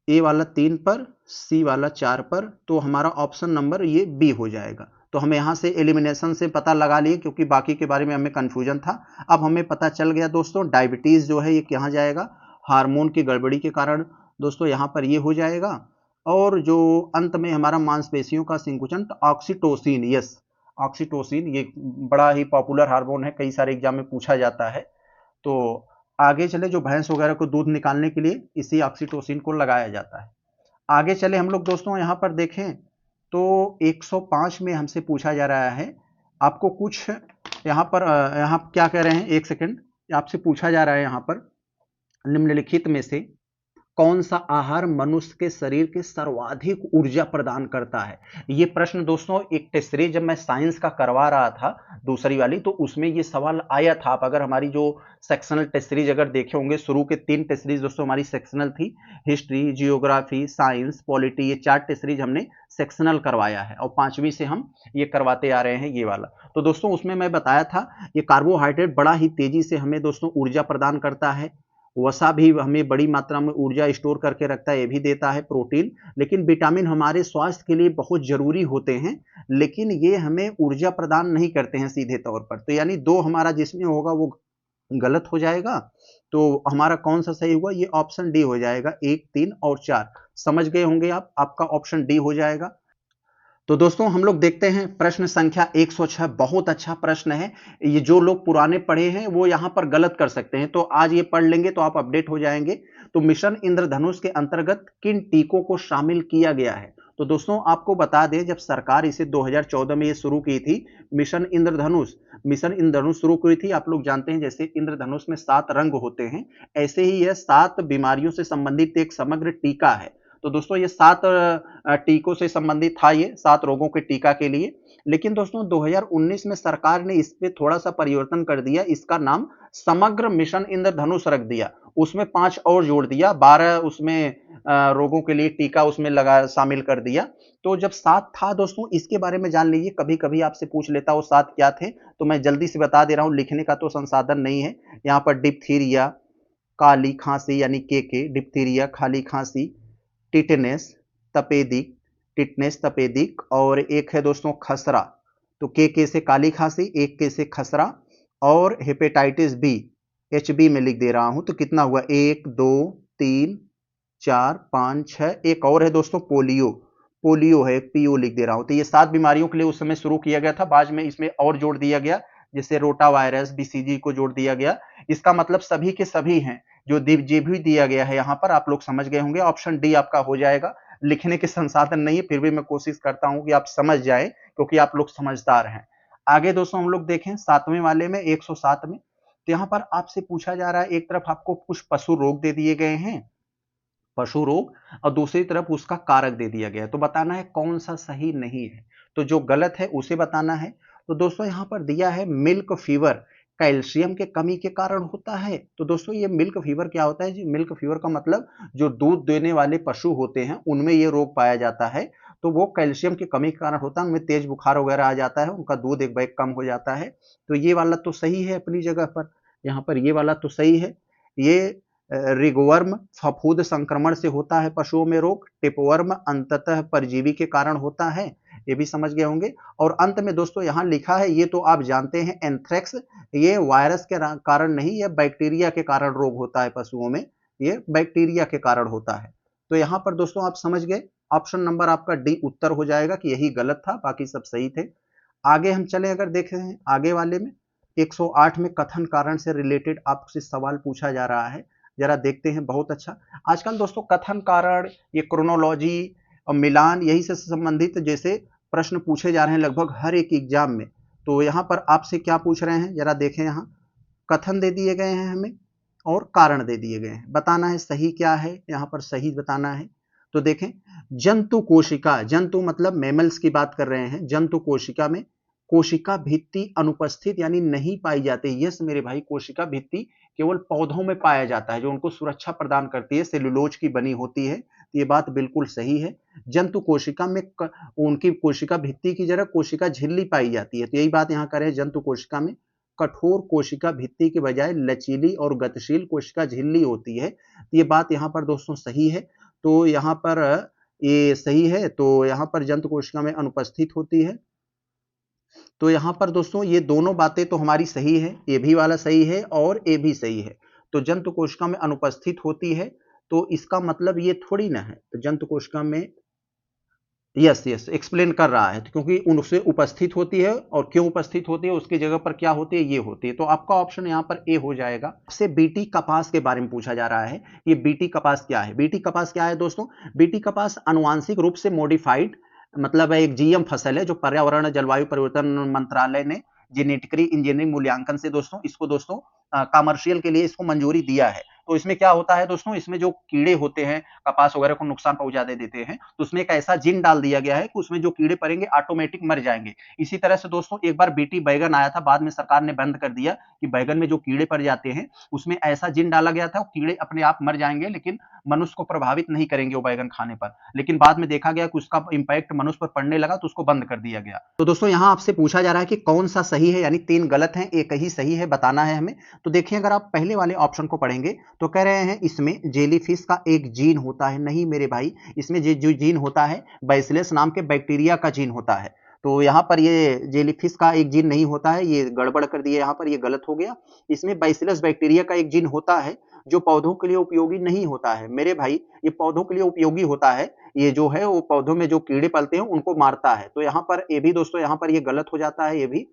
ए वाला 3 पर, सी वाला 4 पर, तो हमारा ऑप्शन नंबर ये बी हो जाएगा। तो हमें यहाँ से एलिमिनेशन से पता लगा लिए, क्योंकि बाकी के बारे में हमें कंफ्यूजन था। अब हमें पता चल गया दोस्तों, डायबिटीज जो है ये कहाँ जाएगा? हार्मोन की गड़बड़ी के कारण दोस्तों यहाँ पर ये हो जाएगा। और जो अंत में हमारा मांसपेशियों का संकुचन, ऑक्सीटोसिन, यस ऑक्सीटोसिन, ये बड़ा ही पॉपुलर हार्मोन है, कई सारे एग्जाम में पूछा जाता है। तो आगे चले, जो भैंस वगैरह को दूध निकालने के लिए इसी ऑक्सीटोसिन को लगाया जाता है। आगे चले हम लोग दोस्तों, यहाँ पर देखें तो 105 में हमसे पूछा जा रहा है, आपको कुछ यहाँ पर यहाँ क्या कह रहे हैं, एक सेकंड, आपसे पूछा जा रहा है यहाँ पर निम्नलिखित में से कौन सा आहार मनुष्य के शरीर के सर्वाधिक ऊर्जा प्रदान करता है? ये प्रश्न दोस्तों एक टेस्ट सीरीज जब मैं साइंस का करवा रहा था, दूसरी वाली, तो उसमें ये सवाल आया था। आप अगर हमारी जो सेक्शनल टेस्ट सीरीज अगर देखे होंगे, शुरू के 3 टेस्ट सीरीज दोस्तों हमारी सेक्शनल थी, हिस्ट्री, जियोग्राफी, साइंस, पॉलिटी, ये 4 टेस्ट सीरीज हमने सेक्शनल करवाया है, और 5वीं से हम ये करवाते आ रहे हैं ये वाला। तो दोस्तों उसमें मैं बताया था, ये कार्बोहाइड्रेट बड़ा ही तेजी से हमें दोस्तों ऊर्जा प्रदान करता है, वसा भी हमें बड़ी मात्रा में ऊर्जा स्टोर करके रखता है, ये भी देता है प्रोटीन। लेकिन विटामिन हमारे स्वास्थ्य के लिए बहुत जरूरी होते हैं, लेकिन ये हमें ऊर्जा प्रदान नहीं करते हैं सीधे तौर पर। तो यानी दो हमारा जिसमें होगा वो गलत हो जाएगा। तो हमारा कौन सा सही हुआ? ये ऑप्शन डी हो जाएगा, 1, 3 और 4। समझ गए होंगे आप, आपका ऑप्शन डी हो जाएगा। तो दोस्तों हम लोग देखते हैं प्रश्न संख्या 106। बहुत अच्छा प्रश्न है। ये जो लोग पुराने पढ़े हैं वो यहां पर गलत कर सकते हैं, तो आज ये पढ़ लेंगे तो आप अपडेट हो जाएंगे। तो मिशन इंद्रधनुष के अंतर्गत किन टीकों को शामिल किया गया है? तो दोस्तों आपको बता दें, जब सरकार इसे 2014 में ये शुरू की थी, मिशन इंद्रधनुष शुरू की थी। आप लोग जानते हैं जैसे इंद्रधनुष में 7 रंग होते हैं, ऐसे ही यह 7 बीमारियों से संबंधित एक समग्र टीका है। तो दोस्तों ये 7 टीकों से संबंधित था, ये 7 रोगों के टीका के लिए। लेकिन दोस्तों 2019 में सरकार ने इस पे थोड़ा सा परिवर्तन कर दिया, इसका नाम समग्र मिशन इंद्रधनुष रख दिया। उसमें 5 और जोड़ दिया, 12 उसमें रोगों के लिए टीका उसमें लगा शामिल कर दिया। तो जब 7 था दोस्तों, इसके बारे में जान लीजिए। कभी कभी आपसे पूछ लेता वो 7 क्या थे, तो मैं जल्दी से बता दे रहा हूं, लिखने का तो संसाधन नहीं है। यहाँ पर डिप्थीरिया, काली खांसी यानी के डिप्थीरिया, खाली खांसी, टिटनेस तपेदिक, और एक है दोस्तों खसरा। तो के से काली खांसी, एक के से खसरा, और हेपेटाइटिस बी, एच बी में लिख दे रहा हूं। तो कितना हुआ? 1, 2, 3, 4, 5, 6। एक और है दोस्तों पोलियो है, पीओ लिख दे रहा हूं। तो ये 7 बीमारियों के लिए उस समय शुरू किया गया था, बाद में इसमें और जोड़ दिया गया, जैसे रोटा वायरस, बीसीजी को जोड़ दिया गया। इसका मतलब सभी के सभी हैं, जो भी दिया गया है यहाँ पर, आप लोग समझ गए होंगे। ऑप्शन डी आपका हो जाएगा। लिखने के संसाधन नहीं है, फिर भी मैं कोशिश करता हूं कि आप समझ जाएं, क्योंकि आप लोग समझदार हैं। आगे दोस्तों हम लोग देखें 7वें वाले में, 107 में। तो यहाँ पर आपसे पूछा जा रहा है, एक तरफ आपको कुछ पशु रोग दे दिए गए हैं, पशु रोग, और दूसरी तरफ उसका कारक दे दिया गया है। तो बताना है कौन सा सही नहीं है। तो जो गलत है उसे बताना है। तो दोस्तों यहाँ पर दिया है मिल्क फीवर कैल्शियम के कमी के कारण होता है। तो दोस्तों ये मिल्क फीवर क्या होता है जी? मिल्क फीवर का मतलब जो दूध देने वाले पशु होते हैं उनमें ये रोग पाया जाता है। तो वो कैल्शियम की कमी के कारण होता है, उनमें तेज बुखार वगैरह आ जाता है, उनका दूध एक बैग कम हो जाता है। तो ये वाला तो सही है अपनी जगह पर, यहाँ पर ये वाला तो सही है। ये रिगवर्म फफूंद संक्रमण से होता है पशुओं में रोग। टिपवर्म अंततः परजीवी के कारण होता है, ये भी समझ गए होंगे। और अंत में दोस्तों यहां लिखा है, ये तो आप जानते हैं, एंथ्रेक्स, ये वायरस के कारण नहीं, यह बैक्टीरिया के कारण रोग होता है पशुओं में, ये बैक्टीरिया के कारण होता है। तो यहां पर दोस्तों आप समझ गए, ऑप्शन नंबर आपका डी उत्तर हो जाएगा कि यही गलत था, बाकी सब सही थे। आगे हम चले, अगर देख रहे हैं आगे वाले में 108 में कथन कारण से रिलेटेड आपसे सवाल पूछा जा रहा है, जरा देखते हैं। बहुत अच्छा। आजकल दोस्तों कथन कारण, ये क्रोनोलॉजी और मिलान, यही से संबंधित जैसे प्रश्न पूछे जा रहे हैं लगभग हर एक एग्जाम में। तो यहाँ पर आपसे क्या पूछ रहे हैं, जरा देखें। यहाँ कथन दे दिए गए हैं हमें और कारण दे दिए गए हैं, बताना है सही क्या है, यहाँ पर सही बताना है। तो देखें, जंतु कोशिका, जंतु मतलब मैमल्स की बात कर रहे हैं, जंतु कोशिका में कोशिका भित्ति अनुपस्थित यानी नहीं पाई जाती। यस मेरे भाई, कोशिका भित्ति केवल पौधों में पाया जाता है, जो उनको सुरक्षा प्रदान करती है, सेलुलोज की बनी होती है। ये बात बिल्कुल सही है। जंतु कोशिका में उनकी कोशिका भित्ति की जगह कोशिका झिल्ली पाई जाती है। तो यही बात यहाँ करें, जंतु कोशिका में कठोर कोशिका भित्ति के बजाय लचीली और गतिशील कोशिका झिल्ली होती है। ये बात यहाँ पर दोस्तों सही है। तो यहाँ पर ये सही है। तो यहाँ पर जंतु कोशिका में अनुपस्थित होती है। तो यहां पर दोस्तों ये दोनों बातें तो हमारी सही है, ये भी वाला सही है और ये भी सही है। तो जंतु कोशिका में अनुपस्थित होती है, तो इसका मतलब ये थोड़ी ना है। तो जंतु कोशिका में यस एक्सप्लेन कर रहा है, तो क्योंकि उनसे उपस्थित होती है, और क्यों उपस्थित होती है, उसकी जगह पर क्या होती है, ये होती है। तो आपका ऑप्शन यहाँ पर ए हो जाएगा। आपसे बीटी कपास के बारे में पूछा जा रहा है, ये बीटी कपास क्या है? बीटी कपास क्या है दोस्तों? बीटी कपास अनुवांशिक रूप से मॉडिफाइड, मतलब एक जीएम फसल है, जो पर्यावरण जलवायु परिवर्तन मंत्रालय ने जेनेटिकली इंजीनियरिंग मूल्यांकन से दोस्तों इसको दोस्तों कमर्शियल के लिए इसको मंजूरी दिया है। तो इसमें क्या होता है दोस्तों, इसमें जो कीड़े होते हैं कपास वगैरह को नुकसान पहुंचा देते हैं, तो उसमें एक ऐसा जीन डाल दिया गया है कि उसमें जो कीड़े पड़ेंगे ऑटोमेटिक मर जाएंगे। इसी तरह से दोस्तों एक बार बीटी बैगन आया था, बाद में सरकार ने बंद कर दिया कि बैगन में जो कीड़े पड़ जाते हैं उसमें ऐसा जीन डाला गया था, कीड़े अपने आप मर जाएंगे, लेकिन मनुष्य को प्रभावित नहीं करेंगे वो बैगन खाने पर। लेकिन बाद में देखा गया कि उसका इंपैक्ट मनुष्य पर पड़ने लगा, तो उसको बंद कर दिया गया। तो दोस्तों यहाँ आपसे पूछा जा रहा है कि कौन सा सही है, यानी 3 गलत है, एक ही सही है, बताना है हमें। तो देखिए, अगर आप पहले वाले ऑप्शन को पढ़ेंगे तो कह रहे हैं इसमें जेलीफिश का एक जीन होता है। नहीं मेरे भाई, इसमें जो जीन होता है बैसिलस नाम के बैक्टीरिया का जीन होता है। तो यहाँ पर ये जेलीफिश का एक जीन नहीं होता है, ये गड़बड़ कर दिया यहाँ पर, ये गलत हो गया। इसमें बैसिलस बैक्टीरिया का एक जीन होता है जो पौधों के लिए उपयोगी नहीं होता है मेरे भाई, ये पौधों के लिए उपयोगी होता है। ये जो है वो पौधों में जो कीड़े पलते हैं उनको मारता है। तो यहाँ पर ये भी दोस्तों, यहाँ पर ये गलत हो जाता है ये भी।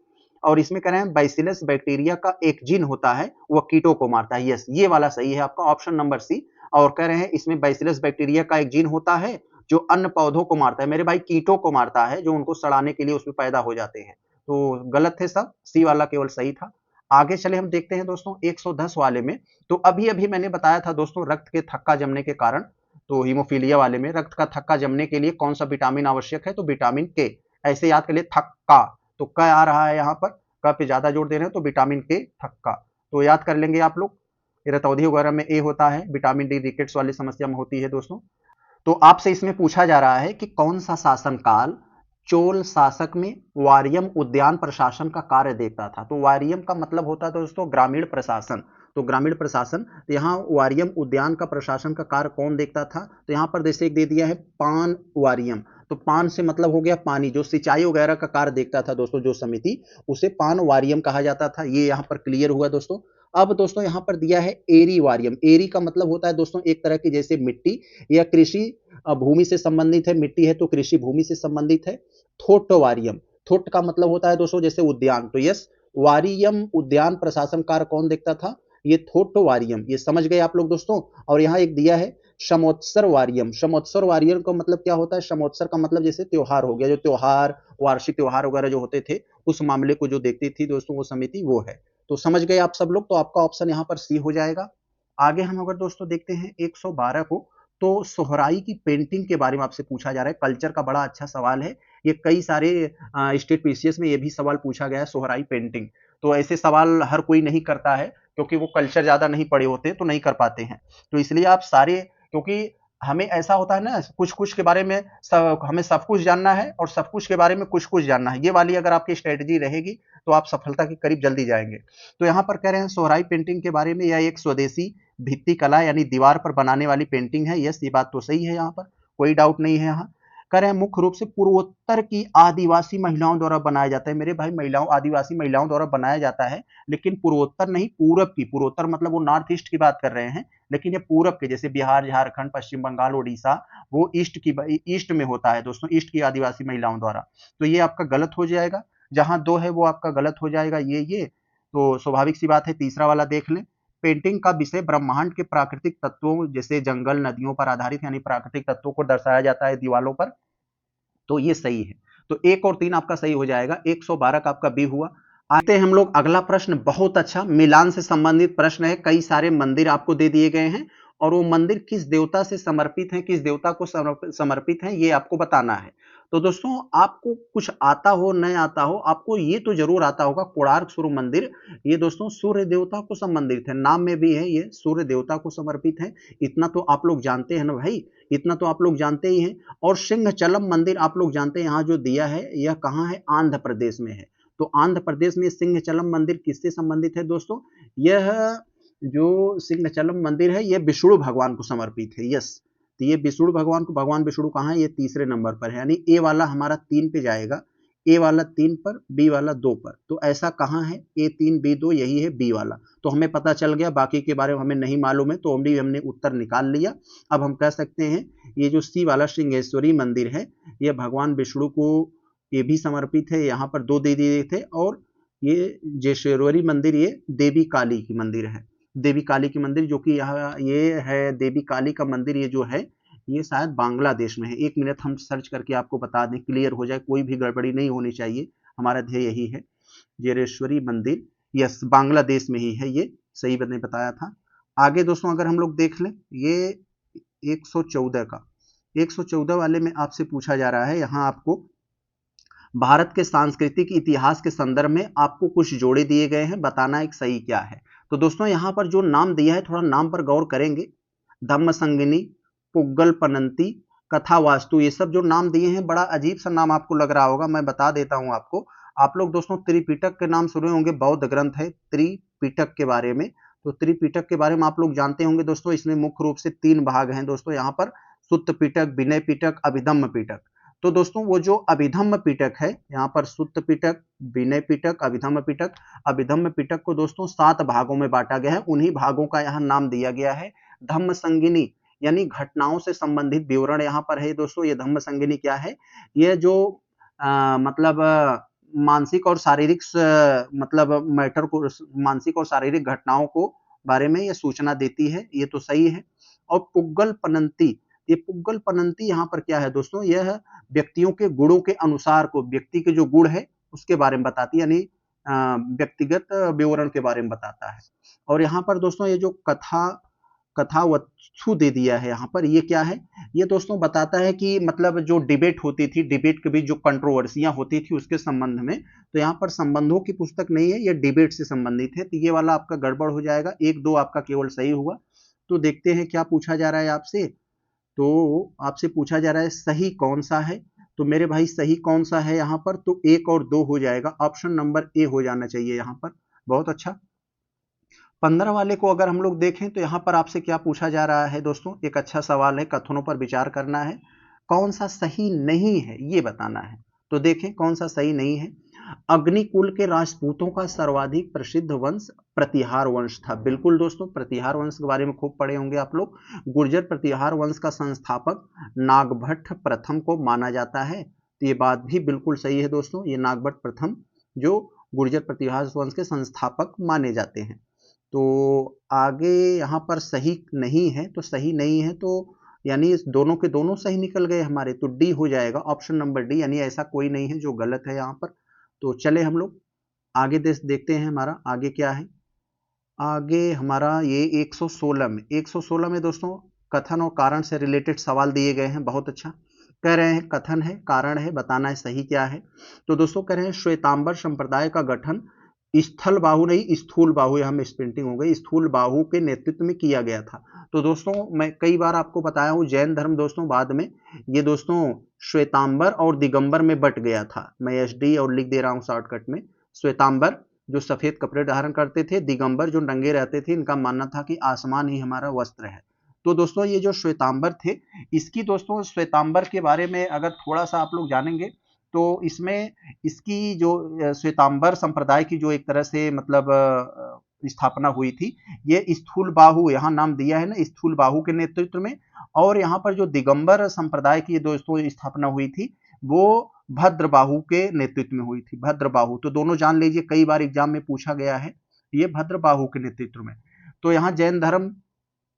और इसमें कह रहे हैं बैसिलस बैक्टीरिया का एक जीन होता है, वह कीटों को मारता है। यस, ये वाला सही है आपका ऑप्शन नंबर सी। और कह रहे हैं इसमें बैसिलस बैक्टीरिया का एक जीन होता है जो अन्य पौधों को मारता है मेरे भाई, कीटों को मारता है जो उनको सड़ाने के लिए उसमें पैदा हो जाते हैं। तो गलत थे सब, सी वाला केवल सही था। आगे चले हम देखते हैं दोस्तों 110 वाले में। तो अभी अभी मैंने बताया था दोस्तों रक्त के थक्का जमने के कारण, तो हीमोफीलिया वाले में रक्त का थक्का जमने के लिए कौन सा विटामिन आवश्यक है, तो विटामिन के। ऐसे याद कर लिए थक्का, तो क आ रहा है यहाँ पर, क पे ज्यादा जोर दे रहे हैं तो विटामिन के थक्का, तो याद कर लेंगे आप लोग। रतौंधी वगैरह में ए होता है, विटामिन डी रिकेट्स वाली समस्या में होती है दोस्तों। तो आपसे इसमें पूछा जा रहा है कि कौन सा शासनकाल चोल शासक में वारियम उद्यान प्रशासन का कार्य देखता था। तो वारियम का मतलब होता है दोस्तों ग्रामीण प्रशासन, तो ग्रामीण प्रशासन, तो यहाँ वारियम उद्यान का प्रशासन का कार्य कौन देखता था, तो यहाँ पर जैसे एक दे दिया है पान वारियम, तो पान से मतलब हो गया पानी, जो सिंचाई वगैरह का कार्य देखता था दोस्तों जो समिति, उसे पान वारियम कहा जाता था। ये यहाँ पर क्लियर हुआ दोस्तों। अब दोस्तों यहाँ पर दिया है एरी वारियम, एरी का मतलब होता है दोस्तों एक तरह की जैसे मिट्टी या कृषि भूमि से संबंधित है, मिट्टी है तो कृषि भूमि से संबंधित है। थोट वारियम, थोट का मतलब होता है दोस्तों जैसे उद्यान, तो यस वारियम उद्यान प्रशासन कार्य कौन देखता था, ये थोट वारियम, ये समझ गए आप लोग दोस्तों। और यहाँ एक दिया है समोत्सर वारियम, समोत्सर वारियम का मतलब क्या होता है, समोत्सर का मतलब जैसे त्योहार हो गया, जो त्योहार वार्षिक त्योहार वगैरह जो होते थे उस मामले को जो देखती थी दोस्तों वो समिति वो है। तो समझ गए आप सब लोग, तो आपका ऑप्शन यहाँ पर सी हो जाएगा। आगे हम अगर दोस्तों देखते हैं 112 को, तो सोहराई की पेंटिंग के बारे में आपसे पूछा जा रहा है। कल्चर का बड़ा अच्छा सवाल है ये, कई सारे स्टेट पीसीएस में ये भी सवाल पूछा गया है सोहराई पेंटिंग। तो ऐसे सवाल हर कोई नहीं करता है क्योंकि वो कल्चर ज्यादा नहीं पढ़े होते तो नहीं कर पाते हैं। तो इसलिए आप सारे, क्योंकि हमें ऐसा होता है ना कुछ कुछ के बारे में हमें सब कुछ जानना है और सब कुछ के बारे में कुछ कुछ जानना है, ये वाली अगर आपकी स्ट्रेटजी रहेगी तो आप सफलता के करीब जल्दी जाएंगे। तो यहाँ पर कह रहे हैं सोहराई पेंटिंग के बारे में, यह एक स्वदेशी भित्ति कला यानी दीवार पर बनाने वाली पेंटिंग है। यस, ये बात तो सही है, यहाँ पर कोई डाउट नहीं है। यहाँ कह रहे हैं मुख्य रूप से पूर्वोत्तर की आदिवासी महिलाओं द्वारा बनाया जाता है मेरे भाई, महिलाओं आदिवासी महिलाओं द्वारा बनाया जाता है, लेकिन पूर्वोत्तर नहीं पूरब की, पूर्वोत्तर मतलब वो नॉर्थ ईस्ट की बात कर रहे हैं, लेकिन ये पूरब के जैसे बिहार झारखंड पश्चिम बंगाल उड़ीसा, वो ईस्ट में होता है दोस्तों, ईस्ट की आदिवासी महिलाओं द्वारा। तो ये आपका गलत हो जाएगा, जहां दो है वो आपका गलत हो जाएगा ये। तो स्वाभाविक सी बात है, तीसरा वाला देख लें। पेंटिंग का विषय ब्रह्मांड के प्राकृतिक तत्वों जैसे जंगल नदियों पर आधारित यानी प्राकृतिक तत्वों को दर्शाया जाता है दीवालों पर, तो ये सही है। तो 1 और 3 आपका सही हो जाएगा, 112 का आपका बी हुआ। आते हैं हम लोग अगला प्रश्न, बहुत अच्छा मिलान से संबंधित प्रश्न है। कई सारे मंदिर आपको दे दिए गए हैं और वो मंदिर किस देवता से समर्पित हैं, किस देवता को समर्पित हैं, ये आपको बताना है। तो दोस्तों आपको कुछ आता हो न आता हो, आपको ये तो जरूर आता होगा, कोणार्क सूर्य मंदिर, ये दोस्तों सूर्य देवता को संबंधित है, नाम में भी है ये सूर्य देवता को समर्पित है। इतना तो आप लोग जानते हैं ना भाई, इतना तो आप लोग जानते ही हैं। और सिंहचलम मंदिर आप लोग जानते हैं, यहाँ जो दिया है यह कहाँ है, आंध्र प्रदेश में है। तो आंध्र प्रदेश में सिंहचलम मंदिर किससे संबंधित है दोस्तों, यह जो सिंहचलम मंदिर है यह विष्णु भगवान को समर्पित है। यस, तो ये विष्णु भगवान को, भगवान विष्णु कहाँ है, ये तीसरे नंबर पर है, यानी ए वाला हमारा 3 पे जाएगा, ए वाला 3 पर, बी वाला 2 पर। तो ऐसा कहाँ है, ए 3 बी 2, यही है बी वाला। तो हमें पता चल गया, बाकी के बारे में हमें नहीं मालूम है, तो हमने उत्तर निकाल लिया। अब हम कह सकते हैं ये जो सी वाला सिंहेश्वरी मंदिर है यह भगवान विष्णु को ये भी समर्पित है, यहाँ पर 2 दे दिए थे। और ये जेश्वरी मंदिर ये देवी काली की मंदिर है, देवी काली की मंदिर, जो कि यहाँ ये है देवी काली का मंदिर, ये जो है ये शायद बांग्लादेश में है। 1 मिनट हम सर्च करके आपको बता दें, क्लियर हो जाए, कोई भी गड़बड़ी नहीं होनी चाहिए, हमारा ध्येय यही है। जेरेश्वरी मंदिर यस बांग्लादेश में ही है, ये सही मैंने बताया था। आगे दोस्तों अगर हम लोग देख लें, ये 114 का, 114 वाले में आपसे पूछा जा रहा है, यहाँ आपको भारत के सांस्कृतिक इतिहास के संदर्भ में आपको कुछ जोड़े दिए गए हैं, बताना एक सही क्या है। तो दोस्तों यहाँ पर जो नाम दिया है थोड़ा नाम पर गौर करेंगे, धम्म संगिनी, पुग्गल पनंती, कथा वास्तु, ये सब जो नाम दिए हैं बड़ा अजीब सा नाम आपको लग रहा होगा, मैं बता देता हूं आपको। आप लोग दोस्तों त्रिपिटक के नाम सुने होंगे, बौद्ध ग्रंथ है त्रिपिटक के बारे में, तो त्रिपिटक के बारे में आप लोग जानते होंगे दोस्तों, इसमें मुख्य रूप से 3 भाग हैं दोस्तों यहाँ पर, सुत्त पिटक, विनय पिटक, अभिधम्म पिटक। तो दोस्तों वो जो अभिधम्म पिटक है यहाँ पर, सुत्त पिटक, विनय पिटक, अभिधम्म पिटक को दोस्तों 7 भागों में बांटा गया है। उन्हीं भागों का यहाँ नाम दिया गया है धम्म संगिनी, यानी घटनाओं से संबंधित विवरण यहाँ पर है दोस्तों। ये धम्म संगिनी क्या है, ये जो मतलब मानसिक और शारीरिक मतलब मैटर को, मानसिक और शारीरिक घटनाओं को बारे में ये सूचना देती है, ये तो सही है। और पुग्गल पनंती, ये पुग्गल पनंती यहाँ पर क्या है दोस्तों, यह व्यक्तियों के गुणों के अनुसार को, व्यक्ति के जो गुण है उसके बारे में बताती है, यानी व्यक्तिगत विवरण के बारे में बताता है। और यहाँ पर दोस्तों ये जो कथावत्सु दे दिया है यहाँ पर, ये क्या है, ये दोस्तों बताता है कि मतलब जो डिबेट होती थी, डिबेट के बीच जो कंट्रोवर्सियां होती थी उसके संबंध में। तो यहाँ पर संबंधों की पुस्तक नहीं है, ये डिबेट से संबंधित है, तो ये वाला आपका गड़बड़ हो जाएगा। 1-2 आपका केवल सही हुआ। तो देखते हैं क्या पूछा जा रहा है आपसे। तो आपसे पूछा जा रहा है सही कौन सा है, तो मेरे भाई सही कौन सा है यहाँ पर, तो 1 और 2 हो जाएगा, ऑप्शन नंबर ए हो जाना चाहिए यहाँ पर। बहुत अच्छा। 15 वाले को अगर हम लोग देखें तो यहाँ पर आपसे क्या पूछा जा रहा है दोस्तों, एक अच्छा सवाल है, कथनों पर विचार करना है, कौन सा सही नहीं है ये बताना है। तो देखें कौन सा सही नहीं है। अग्निकुल के राजपूतों का सर्वाधिक प्रसिद्ध वंश प्रतिहार वंश था। बिल्कुल दोस्तों, प्रतिहार वंश के बारे में खूब पढ़े होंगे आप लोग। गुर्जर प्रतिहार वंश का संस्थापक नागभट्ट प्रथम को माना जाता है, तो ये बात भी बिल्कुल सही है दोस्तों। ये नागभट्ट प्रथम जो गुर्जर प्रतिहार वंश के संस्थापक माने जाते हैं। तो आगे यहाँ पर सही नहीं है, तो सही नहीं है तो यानी इस दोनों के दोनों सही निकल गए हमारे, तो डी हो जाएगा, ऑप्शन नंबर डी, यानी ऐसा कोई नहीं है जो गलत है यहाँ पर। तो चले हम लोग आगे देखते हैं हमारा आगे क्या है। आगे हमारा ये 116 में दोस्तों कथन और कारण से रिलेटेड सवाल दिए गए हैं। बहुत अच्छा। कह रहे हैं कथन है, कारण है, बताना है सही क्या है। तो दोस्तों कह रहे हैं श्वेतांबर संप्रदाय का गठन स्थल बाहु नहीं, स्थूल बाहु, यहाँ में स्पेंटिंग हो गई, स्थूल बाहु के नेतृत्व में किया गया था। तो दोस्तों मैं कई बार आपको बताया हूँ, जैन धर्म दोस्तों बाद में ये दोस्तों श्वेतांबर और दिगंबर में बट गया था। मैं एसडी और लिख दे रहा हूँ शॉर्टकट में। श्वेतांबर जो सफेद कपड़े धारण करते थे, दिगंबर जो नंगे रहते थे, इनका मानना था कि आसमान ही हमारा वस्त्र है। तो दोस्तों ये जो श्वेतांबर थे, इसकी दोस्तों श्वेतांबर के बारे में अगर थोड़ा सा आप लोग जानेंगे तो इसमें इसकी जो श्वेतांबर संप्रदाय की जो एक तरह से मतलब स्थापना हुई थी, ये स्थूल बाहु, यहाँ नाम दिया है ना, स्थूल बाहु के नेतृत्व में। और यहाँ पर जो दिगंबर संप्रदाय की दोस्तों स्थापना हुई थी, वो भद्रबाहु के नेतृत्व में हुई थी। भद्रबाहु तो दोनों जान लीजिए, कई बार एग्जाम में पूछा गया है, ये भद्रबाहु के नेतृत्व में। तो यहाँ जैन धर्म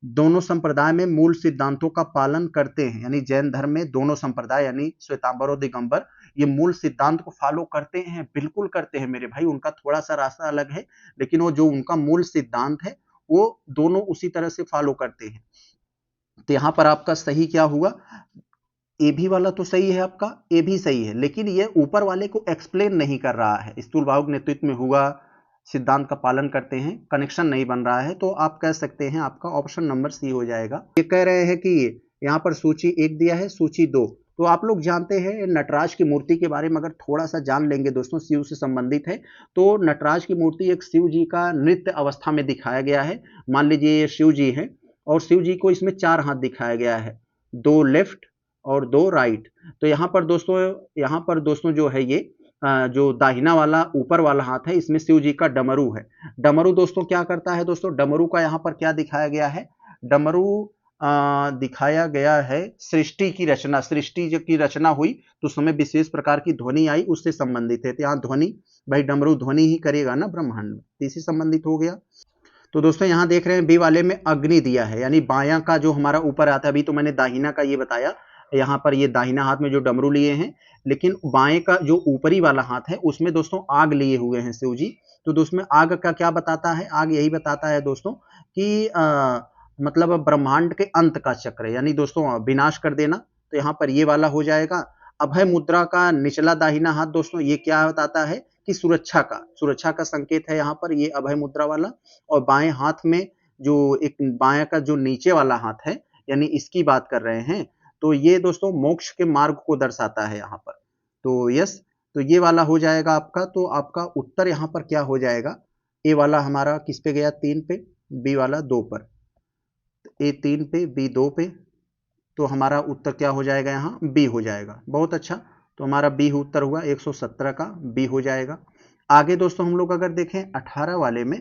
दोनों संप्रदाय में मूल सिद्धांतों का पालन करते हैं, यानी जैन धर्म में दोनों संप्रदाय यानी श्वेतांबर और दिगंबर ये मूल सिद्धांत को फॉलो करते हैं, बिल्कुल करते हैं मेरे भाई। उनका थोड़ा सा रास्ता अलग है, लेकिन वो जो उनका मूल सिद्धांत है वो दोनों उसी तरह से फॉलो करते हैं। तो यहाँ पर आपका सही क्या हुआ, ए भी वाला तो सही है आपका, ए भी सही है, लेकिन ये ऊपर वाले को एक्सप्लेन नहीं कर रहा है। स्थूल बाहु के नेतृत्व में हुआ, सिद्धांत का पालन करते हैं, कनेक्शन नहीं बन रहा है, तो आप कह सकते हैं आपका ऑप्शन नंबर सी हो जाएगा। ये कह रहे हैं कि यहाँ पर सूची 1 दिया है, सूची 2। तो आप लोग जानते हैं नटराज की मूर्ति के बारे में अगर थोड़ा सा जान लेंगे दोस्तों, शिव से संबंधित है। तो नटराज की मूर्ति एक शिव जी का नृत्य अवस्था में दिखाया गया है। मान लीजिए ये शिव जी हैं और शिव जी को इसमें 4 हाथ दिखाया गया है, 2 लेफ्ट और 2 राइट। तो यहाँ पर दोस्तों जो है ये जो दाहिना वाला ऊपर वाला हाथ है, इसमें शिव जी का डमरू है। डमरू दोस्तों क्या करता है दोस्तों, डमरू का यहाँ पर क्या दिखाया गया है, डमरू दिखाया गया है सृष्टि की रचना, सृष्टि की रचना हुई तो उसमें विशेष प्रकार की ध्वनि आई, उससे संबंधित है। तो यहाँ ध्वनि, भाई डमरू ध्वनि ही करेगा ना ब्रह्मांड में, इसी संबंधित हो गया। तो दोस्तों यहाँ देख रहे हैं बी वाले में अग्नि दिया है, यानी बायां का जो हमारा ऊपर आता है, अभी तो मैंने दाहिना का ये बताया, यहाँ पर ये दाहिना हाथ में जो डमरू लिए हैं, लेकिन बाएं का जो ऊपरी वाला हाथ है उसमें दोस्तों आग लिए हुए हैं शिव जी। तो दोस्तों आग का क्या बताता है, आग यही बताता है दोस्तों कि मतलब ब्रह्मांड के अंत का चक्र, यानी दोस्तों विनाश कर देना। तो यहाँ पर ये वाला हो जाएगा। अभय मुद्रा का निचला दाहिना हाथ दोस्तों ये क्या बताता है कि सुरक्षा का संकेत है यहाँ पर, ये अभय मुद्रा वाला। और बाएं हाथ में जो एक बाएं का जो नीचे वाला हाथ है, यानी इसकी बात कर रहे हैं, तो ये दोस्तों मोक्ष के मार्ग को दर्शाता है यहाँ पर। तो यस, तो ये वाला हो जाएगा आपका। तो आपका उत्तर यहाँ पर क्या हो जाएगा, ए वाला हमारा किस पे गया, 3 पे। बी वाला 2 पर, ए 3 पे, बी 2 पे, तो हमारा उत्तर क्या हो जाएगा, यहाँ बी हो जाएगा। बहुत अच्छा, तो हमारा बी उत्तर हुआ 117 का बी हो जाएगा। आगे दोस्तों हम लोग अगर देखें 18 वाले में,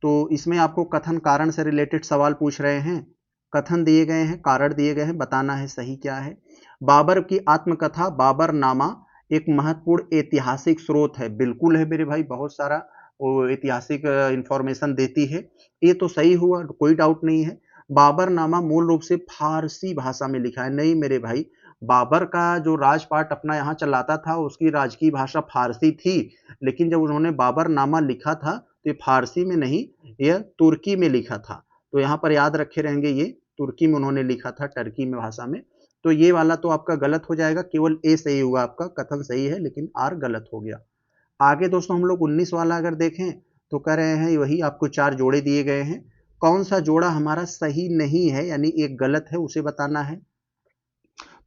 तो इसमें आपको कथन कारण से रिलेटेड सवाल पूछ रहे हैं। कथन दिए गए हैं, कारण दिए गए हैं, बताना है सही क्या है। बाबर की आत्मकथा बाबरनामा एक महत्वपूर्ण ऐतिहासिक स्रोत है। बिल्कुल है मेरे भाई, बहुत सारा वो ऐतिहासिक इंफॉर्मेशन देती है, ये तो सही हुआ, कोई डाउट नहीं है। बाबरनामा मूल रूप से फारसी भाषा में लिखा है। नहीं मेरे भाई, बाबर का जो राजपाट अपना यहाँ चलाता था उसकी राजकीय भाषा फारसी थी, लेकिन जब उन्होंने बाबरनामा लिखा था तो ये फारसी में नहीं, यह तुर्की में लिखा था। तो यहाँ पर याद रखे रहेंगे, ये तुर्की में उन्होंने लिखा था, टर्की में भाषा में। तो ये वाला तो आपका गलत हो जाएगा, केवल ए सही हुआ आपका, कथन सही है लेकिन आर गलत हो गया। आगे दोस्तों हम लोग 19 वाला अगर देखें तो कह रहे हैं वही आपको 4 जोड़े दिए गए हैं, कौन सा जोड़ा हमारा सही नहीं है यानी एक गलत है उसे बताना है।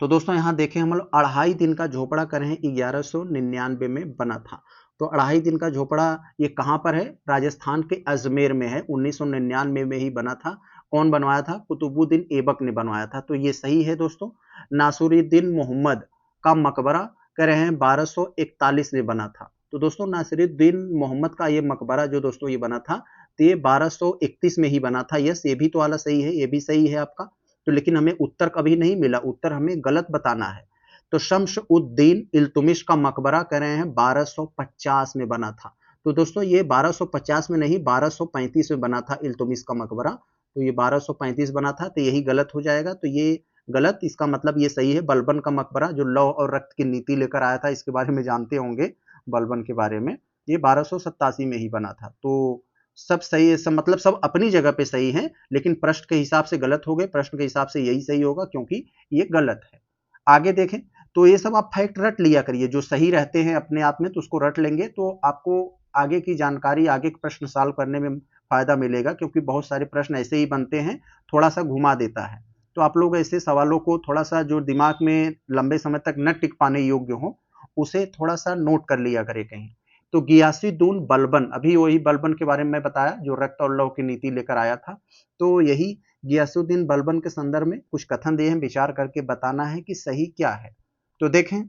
तो दोस्तों यहाँ देखें हम लोग 2.5 दिन का झोपड़ा करें 1199 में बना था। तो 2.5 दिन का झोपड़ा ये कहाँ पर है, राजस्थान के अजमेर में है, 1999 में ही बना था। कौन बनवाया था, कुतुबुद्दीन ऐबक ने बनवाया था, तो ये सही है दोस्तों। नासिरुद्दीन मोहम्मद का मकबरा कह रहे हैं 1241 में बना था। तो दोस्तों नासिरुद्दीन मोहम्मद का ये मकबरा जो दोस्तों ये बना था, तो ये 1231 में ही बना था। यस, ये भी तो वाला सही है, ये भी सही है आपका। तो लेकिन हमें उत्तर कभी नहीं मिला, उत्तर हमें गलत बताना है। तो शम्स उद्दीन इल्तुमिश का मकबरा कह रहे हैं 1250 में बना था। तो दोस्तों ये 1250 में नहीं 1235 में बना था इल्तुमिश का मकबरा, तो ये 1235 बना था, तो यही गलत हो जाएगा। तो ये गलत, इसका मतलब ये सही है बलबन का मकबरा, जो लौह और रक्त की नीति लेकर आया था, इसके बारे में जानते होंगे बलबन के बारे में, ये 1287 में ही बना था। तो सब सही है, सब मतलब सब अपनी जगह पे सही है, लेकिन प्रश्न के हिसाब से गलत हो गए, प्रश्न के हिसाब से यही सही होगा क्योंकि ये गलत है। आगे देखें तो ये सब आप फैक्ट रट लिया करिए, जो सही रहते हैं अपने आप में तो उसको रट लेंगे, तो आपको आगे की जानकारी, आगे के प्रश्न सॉल्व करने में फायदा मिलेगा, क्योंकि बहुत सारे प्रश्न ऐसे ही बनते हैं, थोड़ा सा घुमा देता है। तो आप लोग ऐसे सवालों को थोड़ा सा जो दिमाग में लंबे समय तक न टिक पाने योग्य हो, उसे थोड़ा सा नोट कर लिया करें कहीं। तो गियासुद्दीन बलबन, अभी वही बलबन के बारे में मैं बताया जो रक्त और लौह की नीति लेकर आया था, तो यही गियासुद्दीन बलबन के संदर्भ में कुछ कथन दिए हैं, विचार करके बताना है कि सही क्या है। तो देखें,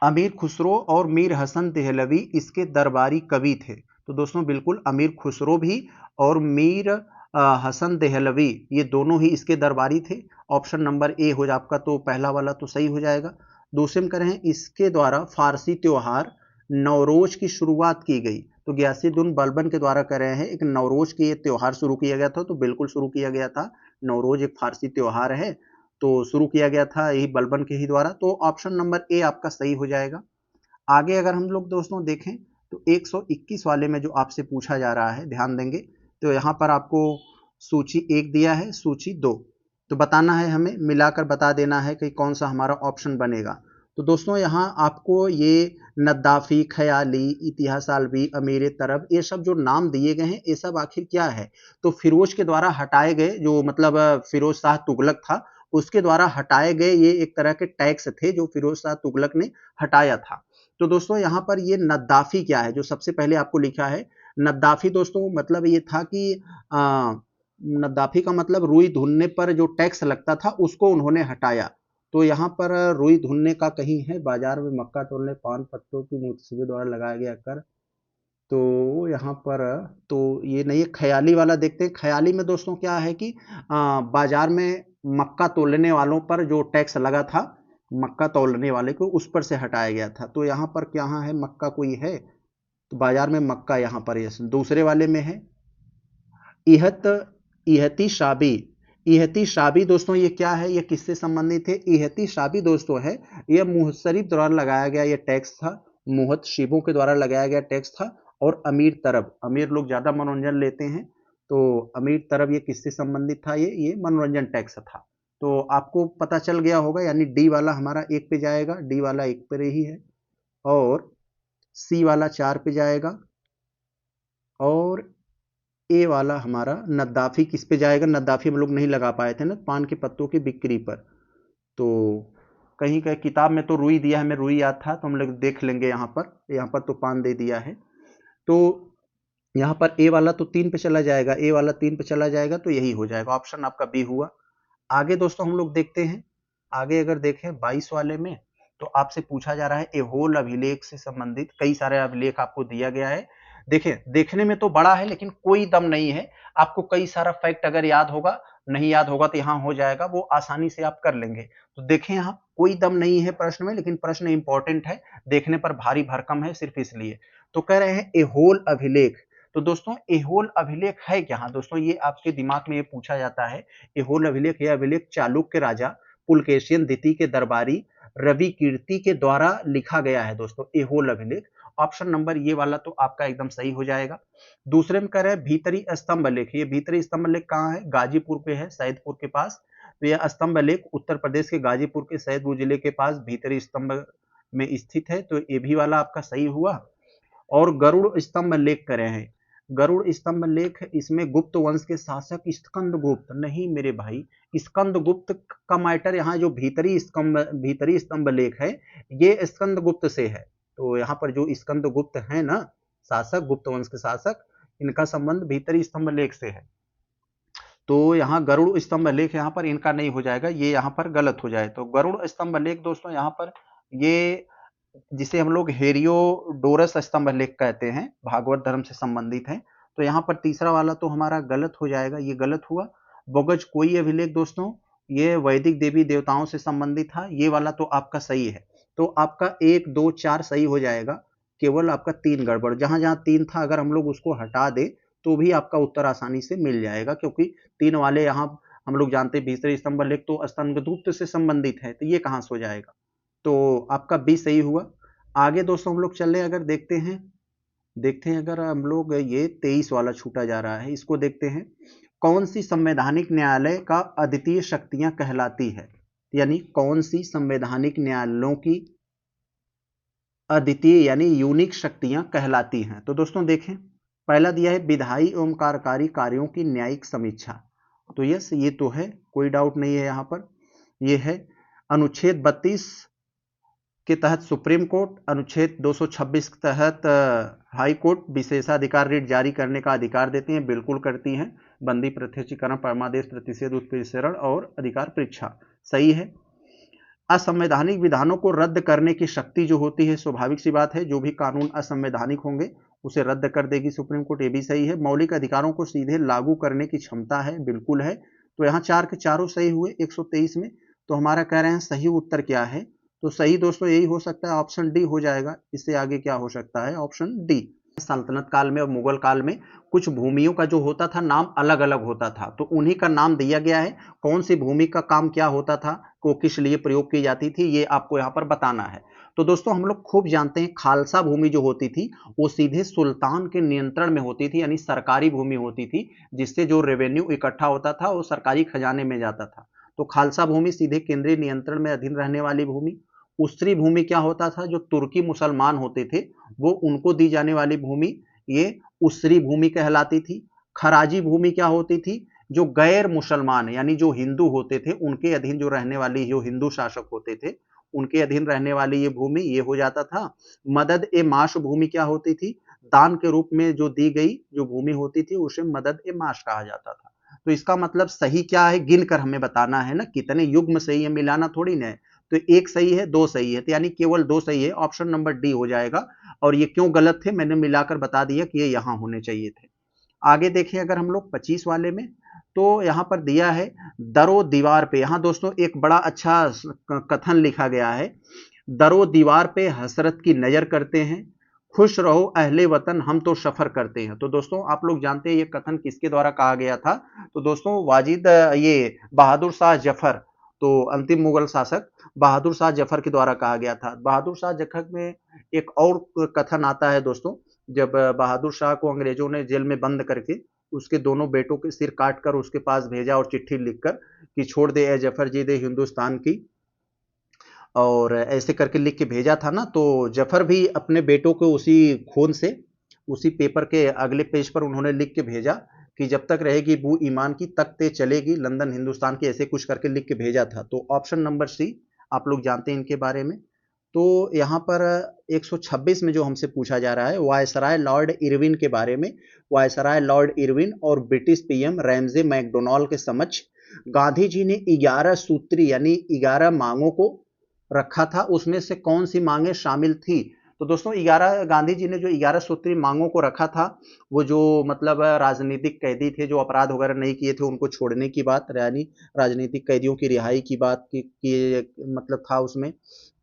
अमीर खुसरो और मीर हसन देहलवी इसके दरबारी कवि थे। तो दोस्तों बिल्कुल अमीर खुसरो भी और मीर हसन देहलवी ये दोनों ही इसके दरबारी थे। ऑप्शन नंबर ए हो आपका, तो पहला वाला तो सही हो जाएगा। दूसरे में कह रहे हैं इसके द्वारा फारसी त्योहार नवरोज की शुरुआत की गई। तो गियासुद्दीन बलबन के द्वारा कह रहे हैं एक नवरोज की त्योहार शुरू किया गया था, तो बिल्कुल शुरू किया गया था। नवरोज एक फारसी त्योहार है, तो शुरू किया गया था यही बलबन के ही द्वारा। तो ऑप्शन नंबर ए आपका सही हो जाएगा। आगे अगर हम लोग दोस्तों देखें तो 121 वाले में जो आपसे पूछा जा रहा है, ध्यान देंगे तो यहाँ पर आपको सूची 1 दिया है, सूची 2, तो बताना है, हमें मिलाकर बता देना है कि कौन सा हमारा ऑप्शन बनेगा। तो दोस्तों यहाँ आपको ये नद्दाफी, ख्याली, इतिहास आलवी, अमीर तरब, ये सब जो नाम दिए गए हैं ये सब आखिर क्या है। तो फिरोज के द्वारा हटाए गए, जो मतलब फिरोज शाह तुगलक था उसके द्वारा हटाए गए ये एक तरह के टैक्स थे जो फिरोज शाह तुगलक ने हटाया था। तो दोस्तों यहाँ पर ये नद्दाफी क्या है, जो सबसे पहले आपको लिखा है नद्दाफी, दोस्तों मतलब ये था कि नद्दाफी का मतलब रुई धुनने पर जो टैक्स लगता था उसको उन्होंने हटाया। तो यहाँ पर रुई धुनने का कहीं है, बाजार में मक्का तोलने पान पत्तों की मुंतसिबों द्वारा लगाया गया कर, तो यहाँ पर तो ये नहीं, ख्याली वाला देखते हैं। ख्याली में दोस्तों क्या है कि बाजार में मक्का तोलने वालों पर जो टैक्स लगा था, मक्का तोलने वाले को उस पर से हटाया गया था। तो यहाँ पर क्या है, मक्का कोई है, तो बाजार में मक्का यहाँ पर ये दूसरे वाले में है। इहत इहती शाबी, इहती शाबी दोस्तों ये क्या है, ये किससे संबंधित है, इहती शाबी दोस्तों है ये मुहतसिब द्वारा लगाया गया ये टैक्स था, मुहतसिबों के द्वारा लगाया गया टैक्स था। और अमीर तरब, अमीर लोग ज्यादा मनोरंजन लेते हैं, तो अमीर तरब ये किससे संबंधित था, ये मनोरंजन टैक्स था। तो आपको पता चल गया होगा, यानी डी वाला हमारा 1 पे जाएगा, डी वाला 1 पे ही है, और सी वाला 4 पे जाएगा, और ए वाला हमारा नद्दाफी किस पे जाएगा, नद्दाफी हम लोग नहीं लगा पाए थे ना, पान के पत्तों की बिक्री पर। तो कहीं कहीं किताब में तो रुई दिया है, हमें रुई याद था तो हम लोग देख लेंगे, यहाँ पर तो पान दे दिया है। तो यहाँ पर ए वाला तो 3 पे चला जाएगा, ए वाला 3 पे चला जाएगा, तो यही हो जाएगा, ऑप्शन आपका बी हुआ। आगे दोस्तों हम लोग देखते हैं, आगे अगर देखें 22 वाले में, तो आपसे पूछा जा रहा है एहोल अभिलेख से संबंधित कई सारे अभिलेख आपको दिया गया है। देखें, देखने में तो बड़ा है लेकिन कोई दम नहीं है, आपको कई सारा फैक्ट अगर याद होगा, नहीं याद होगा तो यहाँ हो जाएगा, वो आसानी से आप कर लेंगे। तो देखें यहाँ कोई दम नहीं है प्रश्न में, लेकिन प्रश्न इंपॉर्टेंट है, देखने पर भारी भरकम है सिर्फ इसलिए। तो कह रहे हैं एहोल अभिलेख। तो दोस्तों एहोल अभिलेख है क्या? हाँ दोस्तों, ये आपके दिमाग में ये पूछा जाता है। एहोल अभिलेख, यह अभिलेख चालुक्य राजा पुलकेशिन द्वितीय के दरबारी रवि कीर्ति के द्वारा लिखा गया है दोस्तों, एहोल अभिलेख। ऑप्शन नंबर ये वाला तो आपका एकदम सही हो जाएगा। दूसरे में कह रहे हैं भीतरी स्तंभ लेख। ये भीतरी स्तंभ लेख कहाँ है? गाजीपुर पे है, सैदपुर के पास। तो यह स्तंभ लेख उत्तर प्रदेश के गाजीपुर के सैदपुर जिले के पास भीतरी स्तंभ में स्थित है, तो ये भी वाला आपका सही हुआ। और गरुड़ स्तंभ लेख करे हैं, गरुड़ स्तंभ लेख, इसमें गुप्त वंश के शासक स्कंद गुप्त, नहीं मेरे भाई, स्कंद गुप्त का मैटर यहाँ जो भीतरी स्तंभ लेख है, ये स्कंद गुप्त से है। तो यहाँ पर जो स्कंद गुप्त है ना, शासक, गुप्त वंश के शासक, इनका संबंध भीतरी स्तंभ लेख से है। तो यहाँ गरुड़ स्तंभ लेख यहाँ पर इनका नहीं हो जाएगा, ये यहाँ पर गलत हो जाए। तो गरुड़ स्तंभ लेख दोस्तों यहाँ पर ये जिसे हम लोग हेरियोडोरस स्तंभ लेख कहते हैं, भागवत धर्म से संबंधित है। तो यहाँ पर तीसरा वाला तो हमारा गलत हो जाएगा, ये गलत हुआ। बोगज कोई अभिलेख दोस्तों, ये वैदिक देवी देवताओं से संबंधित था, ये वाला तो आपका सही है। तो आपका 1 2 4 सही हो जाएगा, केवल आपका 3 गड़बड़। जहां जहां 3 था अगर हम लोग उसको हटा दें तो भी आपका उत्तर आसानी से मिल जाएगा, क्योंकि 3 वाले यहाँ हम लोग जानते हैं भीतरी स्तंभ लेख तो स्तंभगुप्त से संबंधित है, तो ये कहाँ से हो जाएगा? तो आपका बी सही हुआ। आगे दोस्तों हम लोग चल रहे, अगर देखते हैं अगर हम लोग, ये 23 वाला छूटा जा रहा है, इसको देखते हैं। कौन सी संवैधानिक न्यायालय का अद्वितीय शक्तियां कहलाती है? यानी कौन सी संवैधानिक न्यायालयों की अद्वितीय यानी यूनिक शक्तियां कहलाती हैं? तो दोस्तों देखें, पहला दिया है विधायी एवं कार्यकारी कार्यों की न्यायिक समीक्षा। तो यस, ये तो है, कोई डाउट नहीं है यहाँ पर। ये है अनुच्छेद 32 के तहत सुप्रीम कोर्ट, अनुच्छेद 226 के तहत हाई कोर्ट विशेषाधिकार रिट जारी करने का अधिकार देती हैं, बिल्कुल करती हैं। बंदी प्रत्यक्षीकरण, परमादेश, प्रतिषेध, उत्प्रेषण और अधिकार परीक्षा, सही है। असंवैधानिक विधानों को रद्द करने की शक्ति जो होती है, स्वाभाविक सी बात है, जो भी कानून असंवैधानिक होंगे उसे रद्द कर देगी सुप्रीम कोर्ट, ये भी सही है। मौलिक अधिकारों को सीधे लागू करने की क्षमता है, बिल्कुल है। तो यहाँ 4 के चारों सही हुए 123 में। तो हमारा कह रहे हैं सही उत्तर क्या है? तो सही दोस्तों यही हो सकता है, ऑप्शन डी हो जाएगा। इससे आगे क्या हो सकता है? Option D. सल्तनत काल में और मुगल काल में कुछ भूमियों का जो होता था नाम अलग अलग होता था, तो उन्हीं का नाम दिया गया है। कौन सी भूमि का काम क्या होता था, को किस लिए प्रयोग की जाती थी, ये आपको यहाँ पर बताना है। तो दोस्तों हम लोग खूब जानते हैं, खालसा भूमि जो होती थी वो सीधे सुल्तान के नियंत्रण में होती थी, यानी सरकारी भूमि होती थी, जिससे जो रेवेन्यू इकट्ठा होता था वो सरकारी खजाने में जाता था। तो खालसा भूमि सीधे केंद्रीय नियंत्रण में अधीन रहने वाली भूमि। उसरी भूमि क्या होता था, जो तुर्की मुसलमान होते थे वो उनको दी जाने वाली भूमि, ये उसरी भूमि कहलाती थी। खराजी भूमि क्या होती थी, जो गैर मुसलमान यानी जो हिंदू होते थे उनके अधीन जो रहने वाली, जो हिंदू शासक होते थे उनके अधीन रहने वाली ये भूमि, ये हो जाता था। मदद ए माश भूमि क्या होती थी, दान के रूप में जो दी गई जो भूमि होती थी उसे मदद ए माश कहा जाता था। तो इसका मतलब सही क्या है, गिन कर हमें बताना है ना, कितने युग्म सही है, मिलाना थोड़ी ना है। तो एक सही है, दो सही है, तो यानी केवल 2 सही है, ऑप्शन नंबर डी हो जाएगा। और ये क्यों गलत थे मैंने मिलाकर बता दिया कि ये यहां होने चाहिए थे। आगे देखिए अगर हम लोग 25 वाले में, तो यहां पर दिया है दरो दीवार पे। यहां दोस्तों एक बड़ा अच्छा कथन लिखा गया है, दरो दीवार पे हसरत की नजर करते हैं, खुश रहो अहले वतन हम तो सफर करते हैं। तो दोस्तों आप लोग जानते हैं ये कथन किसके द्वारा कहा गया था? तो दोस्तों वाजिद, ये बहादुर शाह जफर, तो अंतिम मुगल शासक बहादुर शाह जफर के द्वारा कहा गया था। बहादुर शाह जफर में एक और कथन आता है दोस्तों, जब बहादुर शाह को अंग्रेजों ने जेल में बंद करके उसके दोनों बेटों के सिर काट कर उसके पास भेजा और चिट्ठी लिखकर कि छोड़ दे ए जफर जी दे हिंदुस्तान की, और ऐसे करके लिख के भेजा था ना, तो जफर भी अपने बेटों को उसी खून से उसी पेपर के अगले पेज पर उन्होंने लिख के भेजा कि जब तक रहेगी बू ईमान की तक ते चलेगी लंदन हिंदुस्तान की, ऐसे कुछ करके लिख के भेजा था। तो ऑप्शन नंबर सी, आप लोग जानते हैं इनके बारे में। तो यहाँ पर 126 में जो हमसे पूछा जा रहा है वायसराय लॉर्ड इरविन के बारे में, वायसराय लॉर्ड इरविन और ब्रिटिश पीएम रैमजे मैकडोनाल्ड के समक्ष गांधी जी ने 11 सूत्री यानी 11 मांगों को रखा था, उसमें से कौन सी मांगे शामिल थी? तो दोस्तों 11 गांधी जी ने जो 11 सूत्री मांगों को रखा था, वो जो मतलब राजनीतिक कैदी थे जो अपराध वगैरह नहीं किए थे उनको छोड़ने की बात, यानी राजनीतिक कैदियों की रिहाई की बात की मतलब था उसमें,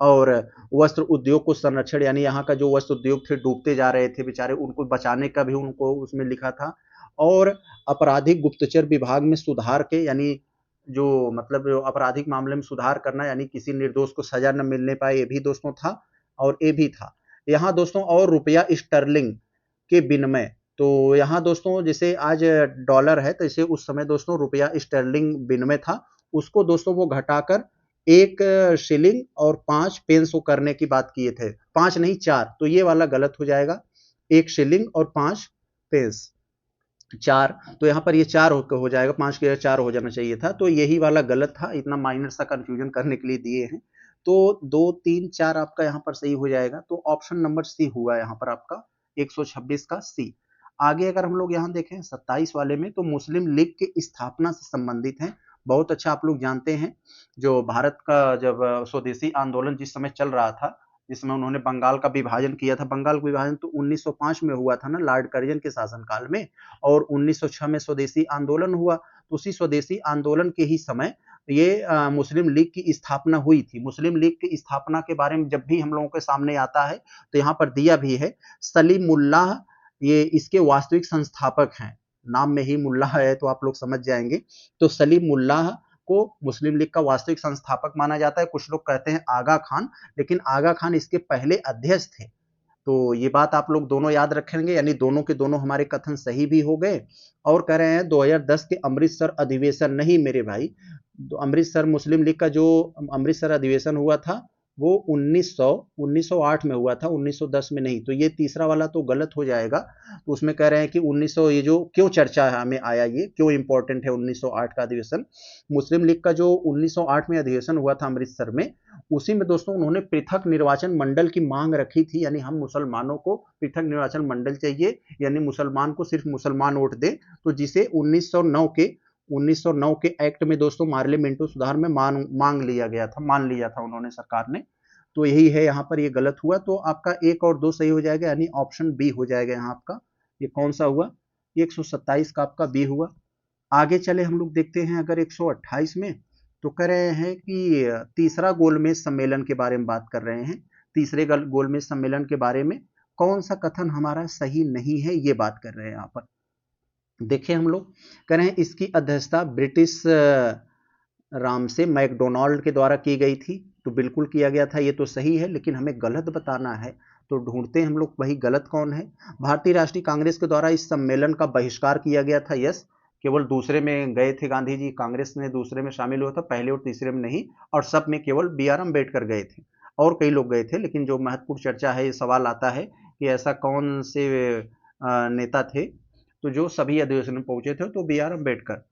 और वस्त्र उद्योग को संरक्षण यानी यहाँ का जो वस्त्र उद्योग थे डूबते जा रहे थे बेचारे, उनको बचाने का भी उनको उसमें लिखा था, और आपराधिक गुप्तचर विभाग में सुधार के यानी जो मतलब जो आपराधिक मामले में सुधार करना यानी किसी निर्दोष को सजा न मिलने पाए, ये भी दोस्तों था, और ये भी था यहाँ दोस्तों, और रुपया स्टर्लिंग के विनिमय, तो यहाँ दोस्तों जैसे आज डॉलर है तो इसे उस समय दोस्तों रुपया स्टर्लिंग विनिमय था, उसको दोस्तों वो घटाकर 1 शिलिंग और 5 पेंस को करने की बात किए थे, 5 नहीं 4, तो ये वाला गलत हो जाएगा, 1 शिलिंग और 5 पेंस, 4, तो यहाँ पर ये 4 हो जाएगा, 5 के 4 हो जाना चाहिए था, तो यही वाला गलत था, इतना माइनर सा कंफ्यूजन करने के लिए दिए हैं, तो 2 3 4 आपका यहाँ पर सही हो जाएगा, तो ऑप्शन नंबर सी हुआ यहाँ पर आपका 126 का सी। आगे अगर हम लोग यहाँ देखें 27 वाले में, तो मुस्लिम लीग की स्थापना से संबंधित है, बहुत अच्छा आप लोग जानते हैं, जो भारत का जब स्वदेशी आंदोलन जिस समय चल रहा था, जिसमें उन्होंने बंगाल का विभाजन किया था, बंगाल का विभाजन तो 1905 में हुआ था ना लॉर्ड कर्जन के शासनकाल में, और 1906 में स्वदेशी आंदोलन हुआ, तो उसी स्वदेशी आंदोलन के ही समय ये मुस्लिम लीग की स्थापना हुई थी। मुस्लिम लीग की स्थापना के बारे में जब भी हम लोगों के सामने आता है तो यहाँ पर दिया भी है, सलीमुल्लाह ये इसके वास्तविक संस्थापक हैं, नाम में ही मुल्ला है तो आप लोग समझ जाएंगे, तो सलीमुल्लाह को मुस्लिम लीग का वास्तविक संस्थापक माना जाता है, कुछ लोग कहते हैं आगा खान, लेकिन आगा खान इसके पहले अध्यक्ष थे, तो ये बात आप लोग दोनों याद रखेंगे, यानी दोनों के दोनों हमारे कथन सही भी हो गए, और कह रहे हैं 2010 के अमृतसर अधिवेशन नहीं मेरे भाई, तो अमृतसर मुस्लिम लीग का जो अमृतसर अधिवेशन हुआ था वो 1908 में हुआ था, 1910 में नहीं, तो ये तीसरा वाला तो गलत हो जाएगा, तो उसमें कह रहे हैं कि 1900 ये जो क्यों चर्चा है हमें आया, ये क्यों इंपॉर्टेंट है 1908 का अधिवेशन, मुस्लिम लीग का जो 1908 में अधिवेशन हुआ था अमृतसर में, उसी में दोस्तों उन्होंने पृथक निर्वाचन मंडल की मांग रखी थी, यानी हम मुसलमानों को पृथक निर्वाचन मंडल चाहिए, यानी मुसलमान को सिर्फ मुसलमान वोट दे, तो जिसे 1909 के एक्ट में दोस्तों पार्लियामेंटो सुधार में मांग लिया गया था, मान लिया था उन्होंने सरकार ने, तो यही है यहाँ पर ये गलत हुआ, तो आपका 1 और 2 सही हो जाएगा, यानी ऑप्शन बी हो जाएगा यहाँ आपका, ये कौन सा हुआ, 127 का आपका बी हुआ। आगे चले हम लोग देखते हैं अगर 128 में, तो कह रहे हैं कि तीसरा गोलमेज सम्मेलन के बारे में बात कर रहे हैं, तीसरे गोलमेज सम्मेलन के बारे में कौन सा कथन हमारा सही नहीं है ये बात कर रहे हैं यहाँ पर, देखिए हम लोग कह रहे हैं इसकी अध्यक्षता ब्रिटिश रामसे मैकडोनाल्ड के द्वारा की गई थी, तो बिल्कुल किया गया था, ये तो सही है, लेकिन हमें गलत बताना है, तो ढूंढते हैं हम लोग वही गलत कौन है। भारतीय राष्ट्रीय कांग्रेस के द्वारा इस सम्मेलन का बहिष्कार किया गया था, यस, केवल दूसरे में गए थे गांधी जी, कांग्रेस ने दूसरे में शामिल हुआ था, पहले और तीसरे में नहीं, और सब में केवल बी आर अम्बेडकर गए थे, और कई लोग गए थे, लेकिन जो महत्वपूर्ण चर्चा है, ये सवाल आता है कि ऐसा कौन से नेता थे तो जो सभी अधिवेशन में पहुंचे थे, तो बी आर अम्बेडकर।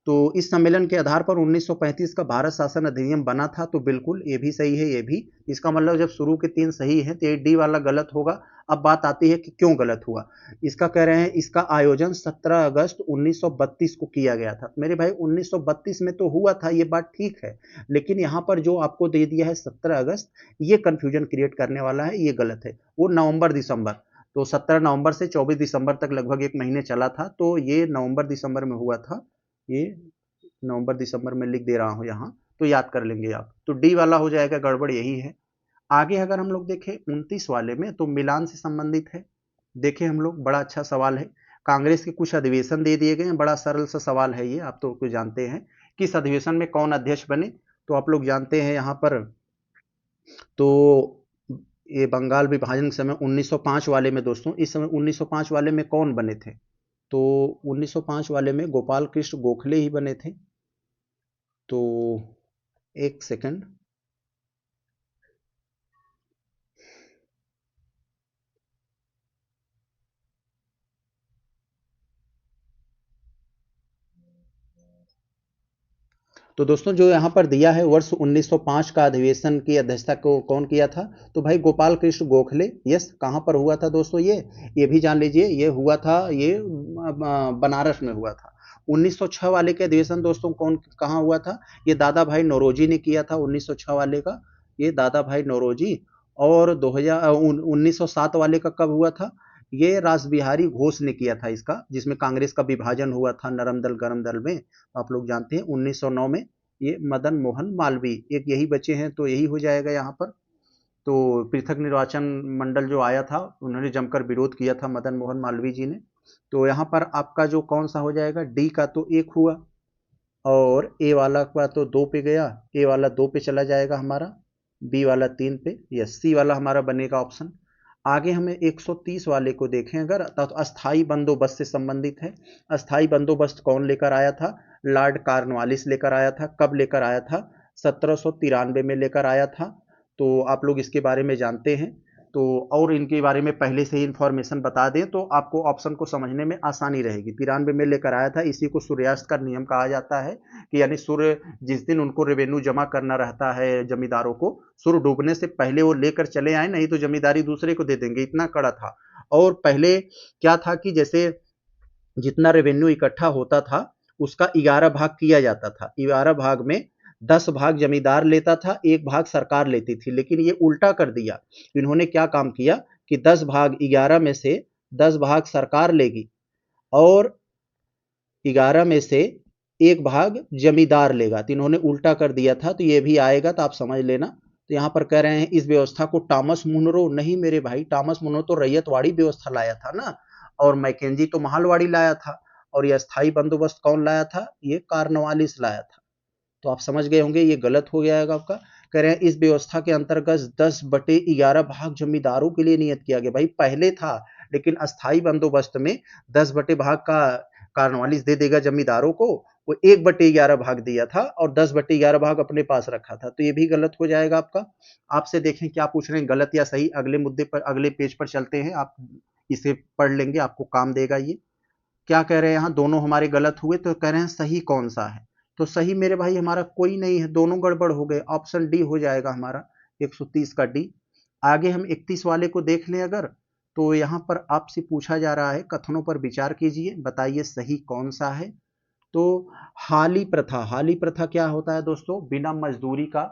तो इस सम्मेलन के आधार पर 1935 का भारत शासन अधिनियम बना था, तो बिल्कुल ये भी सही है, ये भी, इसका मतलब जब शुरू के 3 सही है तो ये डी वाला गलत होगा। अब बात आती है कि क्यों गलत हुआ, इसका कह रहे हैं इसका आयोजन 17 अगस्त 1932 को किया गया था, मेरे भाई 1932 में तो हुआ था, ये बात ठीक है, लेकिन यहाँ पर जो आपको दे दिया है 17 अगस्त, ये कंफ्यूजन क्रिएट करने वाला है, ये गलत है, वो नवंबर दिसंबर, तो 17 नवंबर से 24 दिसंबर तक लगभग 1 महीने चला था, तो ये नवंबर दिसंबर में हुआ था, ये नवंबर दिसंबर में लिख दे रहा हूं यहाँ, तो याद कर लेंगे आप, तो डी वाला हो जाएगा, गड़बड़ यही है। आगे अगर हम लोग देखें 29 वाले में, तो मिलान से संबंधित है, देखें हम लोग, बड़ा अच्छा सवाल है, कांग्रेस के कुछ अधिवेशन दे दिए गए हैं, बड़ा सरल सा सवाल है ये, आप तो कुछ जानते हैं, किस अधिवेशन में कौन अध्यक्ष बने, तो आप लोग जानते हैं यहाँ पर, तो ये बंगाल विभाजन के समय 1905 वाले में दोस्तों, इस समय 1905 वाले में कौन बने थे, तो 1905 वाले में गोपाल कृष्ण गोखले ही बने थे, तो एक सेकंड, तो दोस्तों जो यहाँ पर दिया है वर्ष 1905 का अधिवेशन की अध्यक्षता को कौन किया था, तो भाई गोपाल कृष्ण गोखले। यस, कहाँ पर हुआ था दोस्तों, ये भी जान लीजिए, ये हुआ था, ये बनारस में हुआ था। 1906 वाले के अधिवेशन दोस्तों कौन कहाँ हुआ था, ये दादा भाई नौरोजी ने किया था 1906 वाले का, ये दादा भाई नौरोजी। और 1907 वाले का कब हुआ था, ये रासबिहारी घोष ने किया था इसका, जिसमें कांग्रेस का विभाजन हुआ था नरम दल गरम दल में, आप लोग जानते हैं। 1909 में ये मदन मोहन मालवीय, एक यही बचे हैं, तो यही हो जाएगा यहाँ पर। तो पृथक निर्वाचन मंडल जो आया था, उन्होंने जमकर विरोध किया था मदन मोहन मालवीय जी ने। तो यहाँ पर आपका जो कौन सा हो जाएगा, डी का तो 1 हुआ, और ए वाला का तो 2 पे गया, ए वाला 2 पे चला जाएगा हमारा, बी वाला 3 पे, या सी वाला हमारा बनेगा ऑप्शन। आगे हमें 130 वाले को देखें अगर, तो अस्थाई बंदोबस्त से संबंधित है। अस्थाई बंदोबस्त कौन लेकर आया था, लॉर्ड कॉर्नवालिस लेकर आया था। कब लेकर आया था, 1793 में लेकर आया था। तो आप लोग इसके बारे में जानते हैं, तो और इनके बारे में पहले से ही इंफॉर्मेशन बता दें तो आपको ऑप्शन को समझने में आसानी रहेगी। 93 में लेकर आया था, इसी को सूर्यास्त का नियम कहा जाता है, कि यानी सूर्य जिस दिन उनको रेवेन्यू जमा करना रहता है जमींदारों को, सूर्य डूबने से पहले वो लेकर चले आए, नहीं तो जमींदारी दूसरे को दे देंगे, इतना कड़ा था। और पहले क्या था कि जैसे जितना रेवेन्यू इकट्ठा होता था उसका 11 भाग किया जाता था। 11 भाग में 10 भाग जमींदार लेता था, 1 भाग सरकार लेती थी। लेकिन ये उल्टा कर दिया, इन्होंने क्या काम किया कि 10 भाग 11 में से 10 भाग सरकार लेगी, और 11 में से 1 भाग जमींदार लेगा। तो इन्होंने उल्टा कर दिया था, तो ये भी आएगा, तो आप समझ लेना। तो यहाँ पर कह रहे हैं इस व्यवस्था को टॉमस मुनरो, नहीं मेरे भाई, टॉमस मुनरो तो रैयतवाड़ी व्यवस्था लाया था ना, और मैकेंजी तो महलवाड़ी लाया था, और ये अस्थाई बंदोबस्त कौन लाया था, ये कॉर्नवालिस लाया था। तो आप समझ गए होंगे ये गलत हो गया है आपका। कह रहे हैं इस व्यवस्था के अंतर्गत 10/11 भाग जमींदारों के लिए नियत किया गया। भाई पहले था, लेकिन अस्थाई बंदोबस्त में 10 बटे भाग का कॉर्नवालिस दे देगा जमींदारों को, वो 1/11 भाग दिया था और 10/11 भाग अपने पास रखा था, तो ये भी गलत हो जाएगा आपका। आपसे देखें क्या पूछ रहे हैं, गलत या सही। अगले मुद्दे पर, अगले पेज पर चलते हैं, आप इसे पढ़ लेंगे, आपको काम देगा ये। क्या कह रहे हैं यहाँ, दोनों हमारे गलत हुए, तो कह रहे हैं सही कौन सा है। तो सही मेरे भाई हमारा कोई नहीं है, दोनों गड़बड़ हो गए, ऑप्शन डी हो जाएगा हमारा, 130 का डी। आगे हम 31 वाले को देख लें अगर, तो यहाँ पर आपसे पूछा जा रहा है कथनों पर विचार कीजिए, बताइए सही कौन सा है। तो हाली प्रथा, हाली प्रथा क्या होता है दोस्तों, बिना मजदूरी का,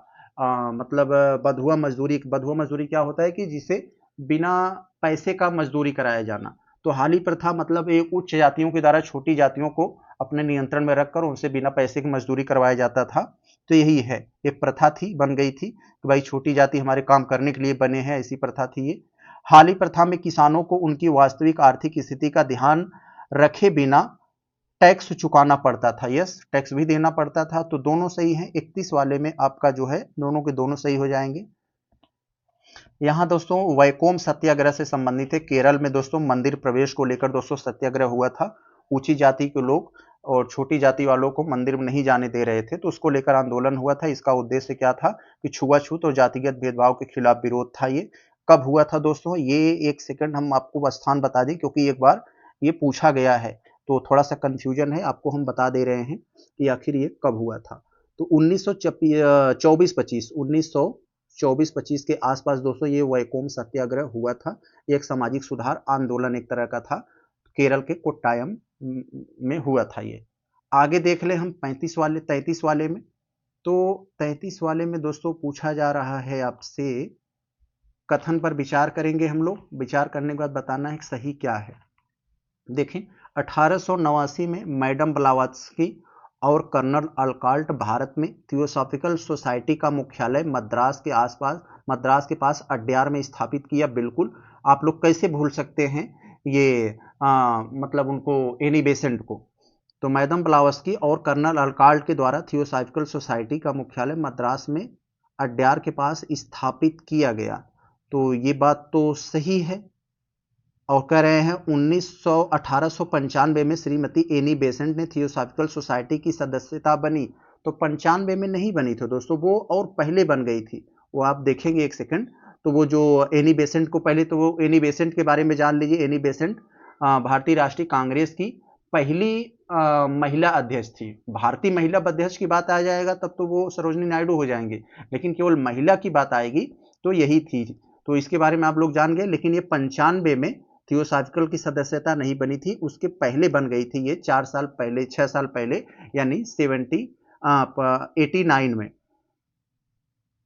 मतलब बंधुआ मजदूरी। बंधुआ मजदूरी क्या होता है कि जिसे बिना पैसे का मजदूरी कराया जाना। तो हाली प्रथा मतलब एक उच्च जातियों के द्वारा छोटी जातियों को अपने नियंत्रण में रखकर उनसे बिना पैसे की मजदूरी करवाया जाता था। तो यही है, एक प्रथा थी, बन गई थी कि भाई छोटी जाति हमारे काम करने के लिए बने हैं, ऐसी प्रथा थी ये। हाली प्रथा में किसानों को उनकी वास्तविक आर्थिक स्थिति का ध्यान रखे बिना टैक्स चुकाना पड़ता था। यस, टैक्स भी देना पड़ता था। तो दोनों सही हैं, 31 वाले में आपका जो है दोनों के दोनों सही हो जाएंगे। यहाँ दोस्तों वैकोम सत्याग्रह से संबंधित है। केरल में दोस्तों मंदिर प्रवेश को लेकर दोस्तों सत्याग्रह हुआ था। ऊंची जाति के लोग और छोटी जाति वालों को मंदिर में नहीं जाने दे रहे थे, तो उसको लेकर आंदोलन हुआ था। इसका उद्देश्य क्या था कि छुआछूत और जातिगत भेदभाव के खिलाफ विरोध था। ये कब हुआ था दोस्तों, ये एक सेकंड हम आपको स्थान बता दें, क्योंकि एक बार ये पूछा गया है, तो थोड़ा सा कंफ्यूजन है, आपको हम बता दे रहे हैं कि आखिर ये कब हुआ था। तो 1924-25 के आसपास दोस्तों ये वैकोम सत्याग्रह हुआ था। एक सामाजिक सुधार आंदोलन एक तरह का था, केरल के कोट्टायम में हुआ था ये। आगे देख ले हम 33 वाले में। तो 33 वाले में दोस्तों पूछा जा रहा है आपसे, कथन पर विचार करेंगे हम लोग। विचार करने के बाद बताना है कि सही क्या है। देखें, 1889 में मैडम ब्लावत्स्की और कर्नल अल्काल्ट भारत में थियोसॉफिकल सोसाइटी का मुख्यालय मद्रास के पास अड्यार में स्थापित किया। बिल्कुल, आप लोग कैसे भूल सकते हैं ये मतलब उनको, एनी बेसेंट को। तो मैडम ब्लावत्स्की और कर्नल अल्काल्ट के द्वारा थियोसॉफिकल सोसाइटी का मुख्यालय मद्रास में अड्यार के पास स्थापित किया गया। तो ये बात तो सही है। और कह रहे हैं 1895 में श्रीमती एनी बेसेंट ने थियोसॉफिकल सोसाइटी की सदस्यता बनी। तो 95 में नहीं बनी थी दोस्तों, वो और पहले बन गई थी। वो आप देखेंगे एक सेकंड। तो वो जो एनी बेसेंट को पहले, तो वो एनी बेसेंट के बारे में जान लीजिए। एनी बेसेंट भारतीय राष्ट्रीय कांग्रेस की पहली महिला अध्यक्ष थी। भारतीय महिला अध्यक्ष की बात आ जाएगा तब तो वो सरोजिनी नायडू हो जाएंगे, लेकिन केवल महिला की बात आएगी तो यही थी। तो इसके बारे में आप लोग जान गए। लेकिन ये 95 में थियोसॉफिकल की सदस्यता नहीं बनी थी, उसके पहले बन गई थी ये 4 साल पहले, 6 साल पहले, यानी 89 में।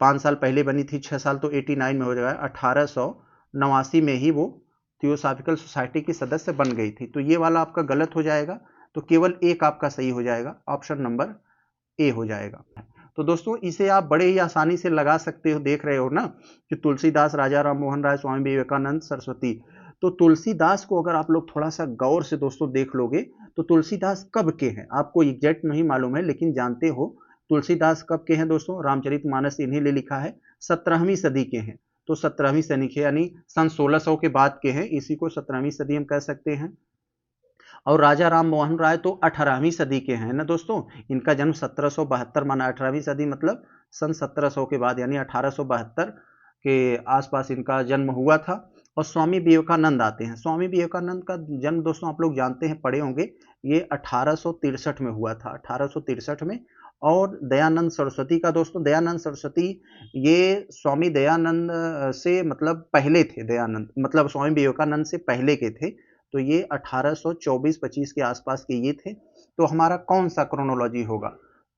5 साल पहले बनी थी, 6 साल तो 89 में हो जाएगा। 1889 में ही वो थियोसॉफिकल सोसाइटी की सदस्य बन गई थी। तो ये वाला आपका गलत हो जाएगा, तो केवल एक आपका सही हो जाएगा, ऑप्शन नंबर ए हो जाएगा। तो दोस्तों इसे आप बड़े ही आसानी से लगा सकते हो, देख रहे हो ना कि तुलसीदास, राजा राम मोहन राय, स्वामी विवेकानंद, सरस्वती। तो तुलसीदास को अगर आप लोग थोड़ा सा गौर से दोस्तों देख लोगे तो तुलसीदास कब के हैं आपको एग्जैक्ट नहीं मालूम है, लेकिन जानते हो तुलसीदास कब के हैं दोस्तों। रामचरितमानस इन्हीं ने लिखा है, 17वीं सदी के हैं। तो 17वीं सदी के यानी सन 1600 के बाद के हैं, इसी को 17वीं सदी हम कह सकते हैं। और राजा राम मोहन राय तो 18वीं सदी के हैं ना दोस्तों, इनका जन्म 1772 माना 18वीं सदी मतलब सन 1700 के बाद, यानी 1872 के आसपास इनका जन्म हुआ था। और स्वामी विवेकानंद आते हैं। स्वामी विवेकानंद का जन्म दोस्तों आप लोग जानते हैं, पढ़े होंगे, ये 1863 में हुआ था, 1863 में। और दयानंद सरस्वती का दोस्तों, दयानंद सरस्वती ये स्वामी दयानंद से मतलब पहले थे, दयानंद मतलब स्वामी विवेकानंद से पहले के थे। तो ये 1824-25 के आसपास के ये थे। तो हमारा कौन सा क्रोनोलॉजी होगा,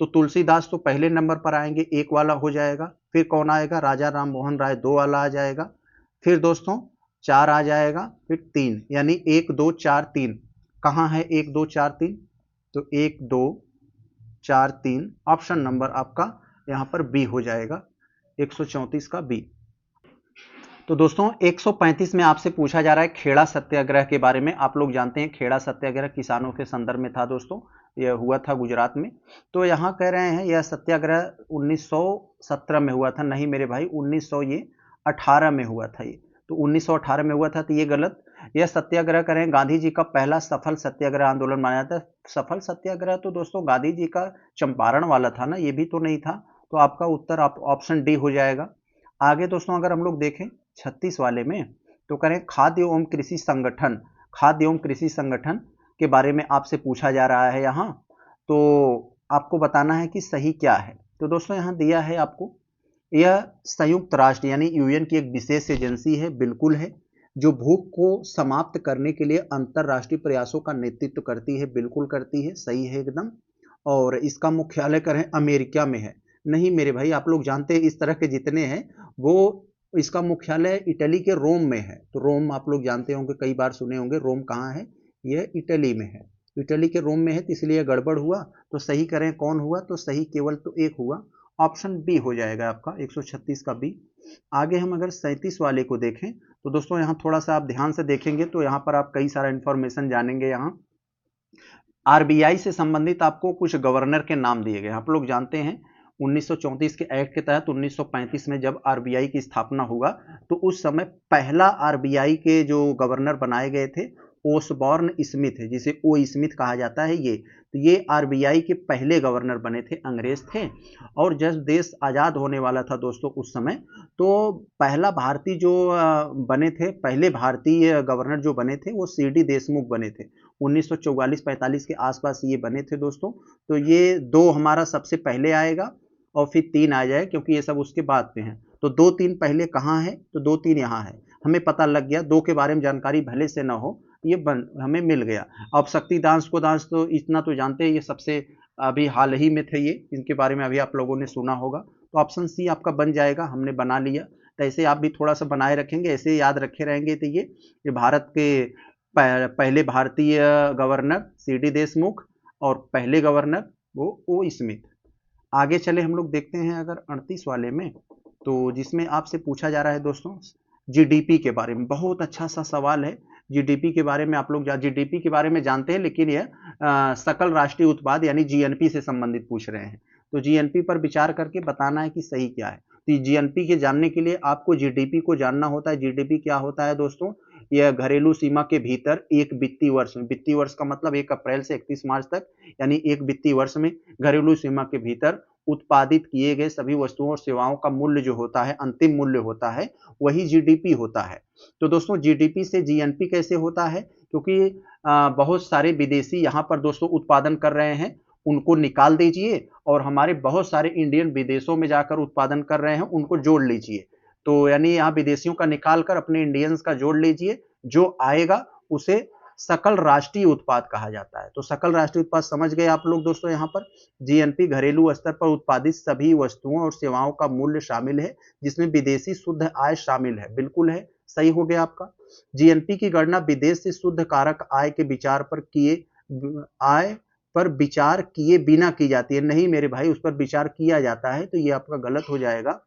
तो तुलसीदास तो पहले नंबर पर आएंगे, 1 वाला हो जाएगा। फिर कौन आएगा, राजा राम मोहन राय 2 वाला आ जाएगा। फिर दोस्तों 4 आ जाएगा, फिर 3, यानी 1 2 4 3। कहाँ है 1 2 4 3, तो 1 2 4 3 ऑप्शन नंबर आपका यहाँ पर बी हो जाएगा, 134 का बी। तो दोस्तों 135 में आपसे पूछा जा रहा है खेड़ा सत्याग्रह के बारे में। आप लोग जानते हैं खेड़ा सत्याग्रह किसानों के संदर्भ में था दोस्तों, यह हुआ था गुजरात में। तो यहाँ कह रहे हैं यह सत्याग्रह 1917 में हुआ था। नहीं मेरे भाई, 1918 में हुआ था ये। तो 1918 में हुआ था, तो ये गलत। यह सत्याग्रह करें गांधी जी का पहला सफल सत्याग्रह आंदोलन माना जाता है। सफल सत्याग्रह तो दोस्तों गांधी जी का चंपारण वाला था ना, ये भी तो नहीं था। तो आपका उत्तर ऑप्शन डी हो जाएगा। आगे दोस्तों अगर हम लोग देखें 36 वाले में, तो करें खाद्य एवं कृषि संगठन। खाद्य एवं कृषि संगठन के बारे में आपसे पूछा जा रहा है यहाँ। तो आपको बताना है कि सही क्या है। तो दोस्तों यहाँ दिया है आपको, यह संयुक्त राष्ट्र यानी यूएन की एक विशेष एजेंसी है, बिल्कुल है, जो भूख को समाप्त करने के लिए अंतरराष्ट्रीय प्रयासों का नेतृत्व करती है, बिल्कुल करती है, सही है एकदम। और इसका मुख्यालय करें अमेरिका में है। नहीं मेरे भाई, आप लोग जानते हैं इस तरह के जितने हैं वो, इसका मुख्यालय इटली के रोम में है। तो रोम आप लोग जानते होंगे, कई बार सुने होंगे, रोम कहाँ है, यह इटली में है। इटली के रोम में है, तो इसलिए गड़बड़ हुआ। तो सही करें कौन हुआ, तो सही केवल तो एक हुआ, ऑप्शन बी हो जाएगा आपका, 136 का बी। आगे हम अगर 37 वाले को देखें तो दोस्तों यहाँ थोड़ा सा आप ध्यान से देखेंगे तो यहाँ पर आप कई सारा इंफॉर्मेशन जानेंगे। यहाँ आरबीआई से संबंधित आपको कुछ गवर्नर के नाम दिए गए। आप लोग जानते हैं 1934 के एक्ट के तहत 1935 में जब आरबीआई की स्थापना हुआ, तो उस समय पहला आरबीआई के जो गवर्नर बनाए गए थे ओसबॉर्न स्मिथ है, जिसे ओ स्मिथ कहा जाता है। ये आरबीआई के पहले गवर्नर बने थे, अंग्रेज थे। और जब देश आज़ाद होने वाला था दोस्तों उस समय, तो पहला भारतीय जो बने थे, पहले भारतीय गवर्नर जो बने थे वो सीडी देशमुख बने थे। 1944-45 के आसपास ये बने थे दोस्तों। तो ये 2 हमारा सबसे पहले आएगा और फिर 3 आ जाए, क्योंकि ये सब उसके बाद में है। तो 2-3 पहले कहाँ है, तो 2-3 यहाँ है, हमें पता लग गया। 2 के बारे में जानकारी भले से ना हो, ये हमें मिल गया। अब शक्ति दास को दास तो इतना तो जानते हैं, ये सबसे अभी हाल ही में थे, ये इनके बारे में अभी आप लोगों ने सुना होगा। तो ऑप्शन सी आपका बन जाएगा, हमने बना लिया। तो ऐसे आप भी थोड़ा सा बनाए रखेंगे, ऐसे याद रखे रहेंगे। तो ये भारत के पहले भारतीय गवर्नर सीडी देशमुख और पहले गवर्नर वो ओ स्मिथ। आगे चले हम लोग देखते हैं अगर 38 वाले में, तो जिसमें आपसे पूछा जा रहा है दोस्तों जीडीपी के बारे में। बहुत अच्छा सा सवाल है जीडीपी के बारे में। आप लोग जीडीपी के बारे में जानते हैं, लेकिन यह सकल राष्ट्रीय उत्पाद यानी जीएनपी से संबंधित पूछ रहे हैं। तो जीएनपी पर विचार करके बताना है कि सही क्या है। तो जीएनपी के जानने के लिए आपको जीडीपी को जानना होता है। जीडीपी क्या होता है दोस्तों, यह घरेलू सीमा के भीतर एक वित्तीय वर्ष में, वित्तीय वर्ष का मतलब 1 अप्रैल से 31 मार्च तक, यानी एक वित्तीय वर्ष में घरेलू सीमा के भीतर उत्पादित किए गए सभी वस्तुओं और सेवाओं का मूल्य जो होता है, अंतिम मूल्य होता है, वही जीडीपी होता है। तो दोस्तों जीडीपी से जीएनपी कैसे होता है? क्योंकि बहुत सारे विदेशी यहाँ पर दोस्तों उत्पादन कर रहे हैं, उनको निकाल दीजिए और हमारे बहुत सारे इंडियन विदेशों में जाकर उत्पादन कर रहे हैं, उनको जोड़ लीजिए। तो यानी यहाँ विदेशियों का निकाल कर अपने इंडियंस का जोड़ लीजिए, जो आएगा उसे सकल राष्ट्रीय उत्पाद कहा जाता है। तो सकल राष्ट्रीय उत्पाद समझ गए आप लोग दोस्तों। यहाँ पर जीएनपी घरेलू स्तर पर उत्पादित सभी वस्तुओं और सेवाओं का मूल्य शामिल है, जिसमें विदेशी शुद्ध आय शामिल है। बिल्कुल है, सही हो गया आपका। जीएनपी की गणना विदेश से शुद्ध कारक आय के विचार पर किए बिना की जाती है। नहीं मेरे भाई, उस पर विचार किया जाता है, तो ये आपका गलत हो जाएगा।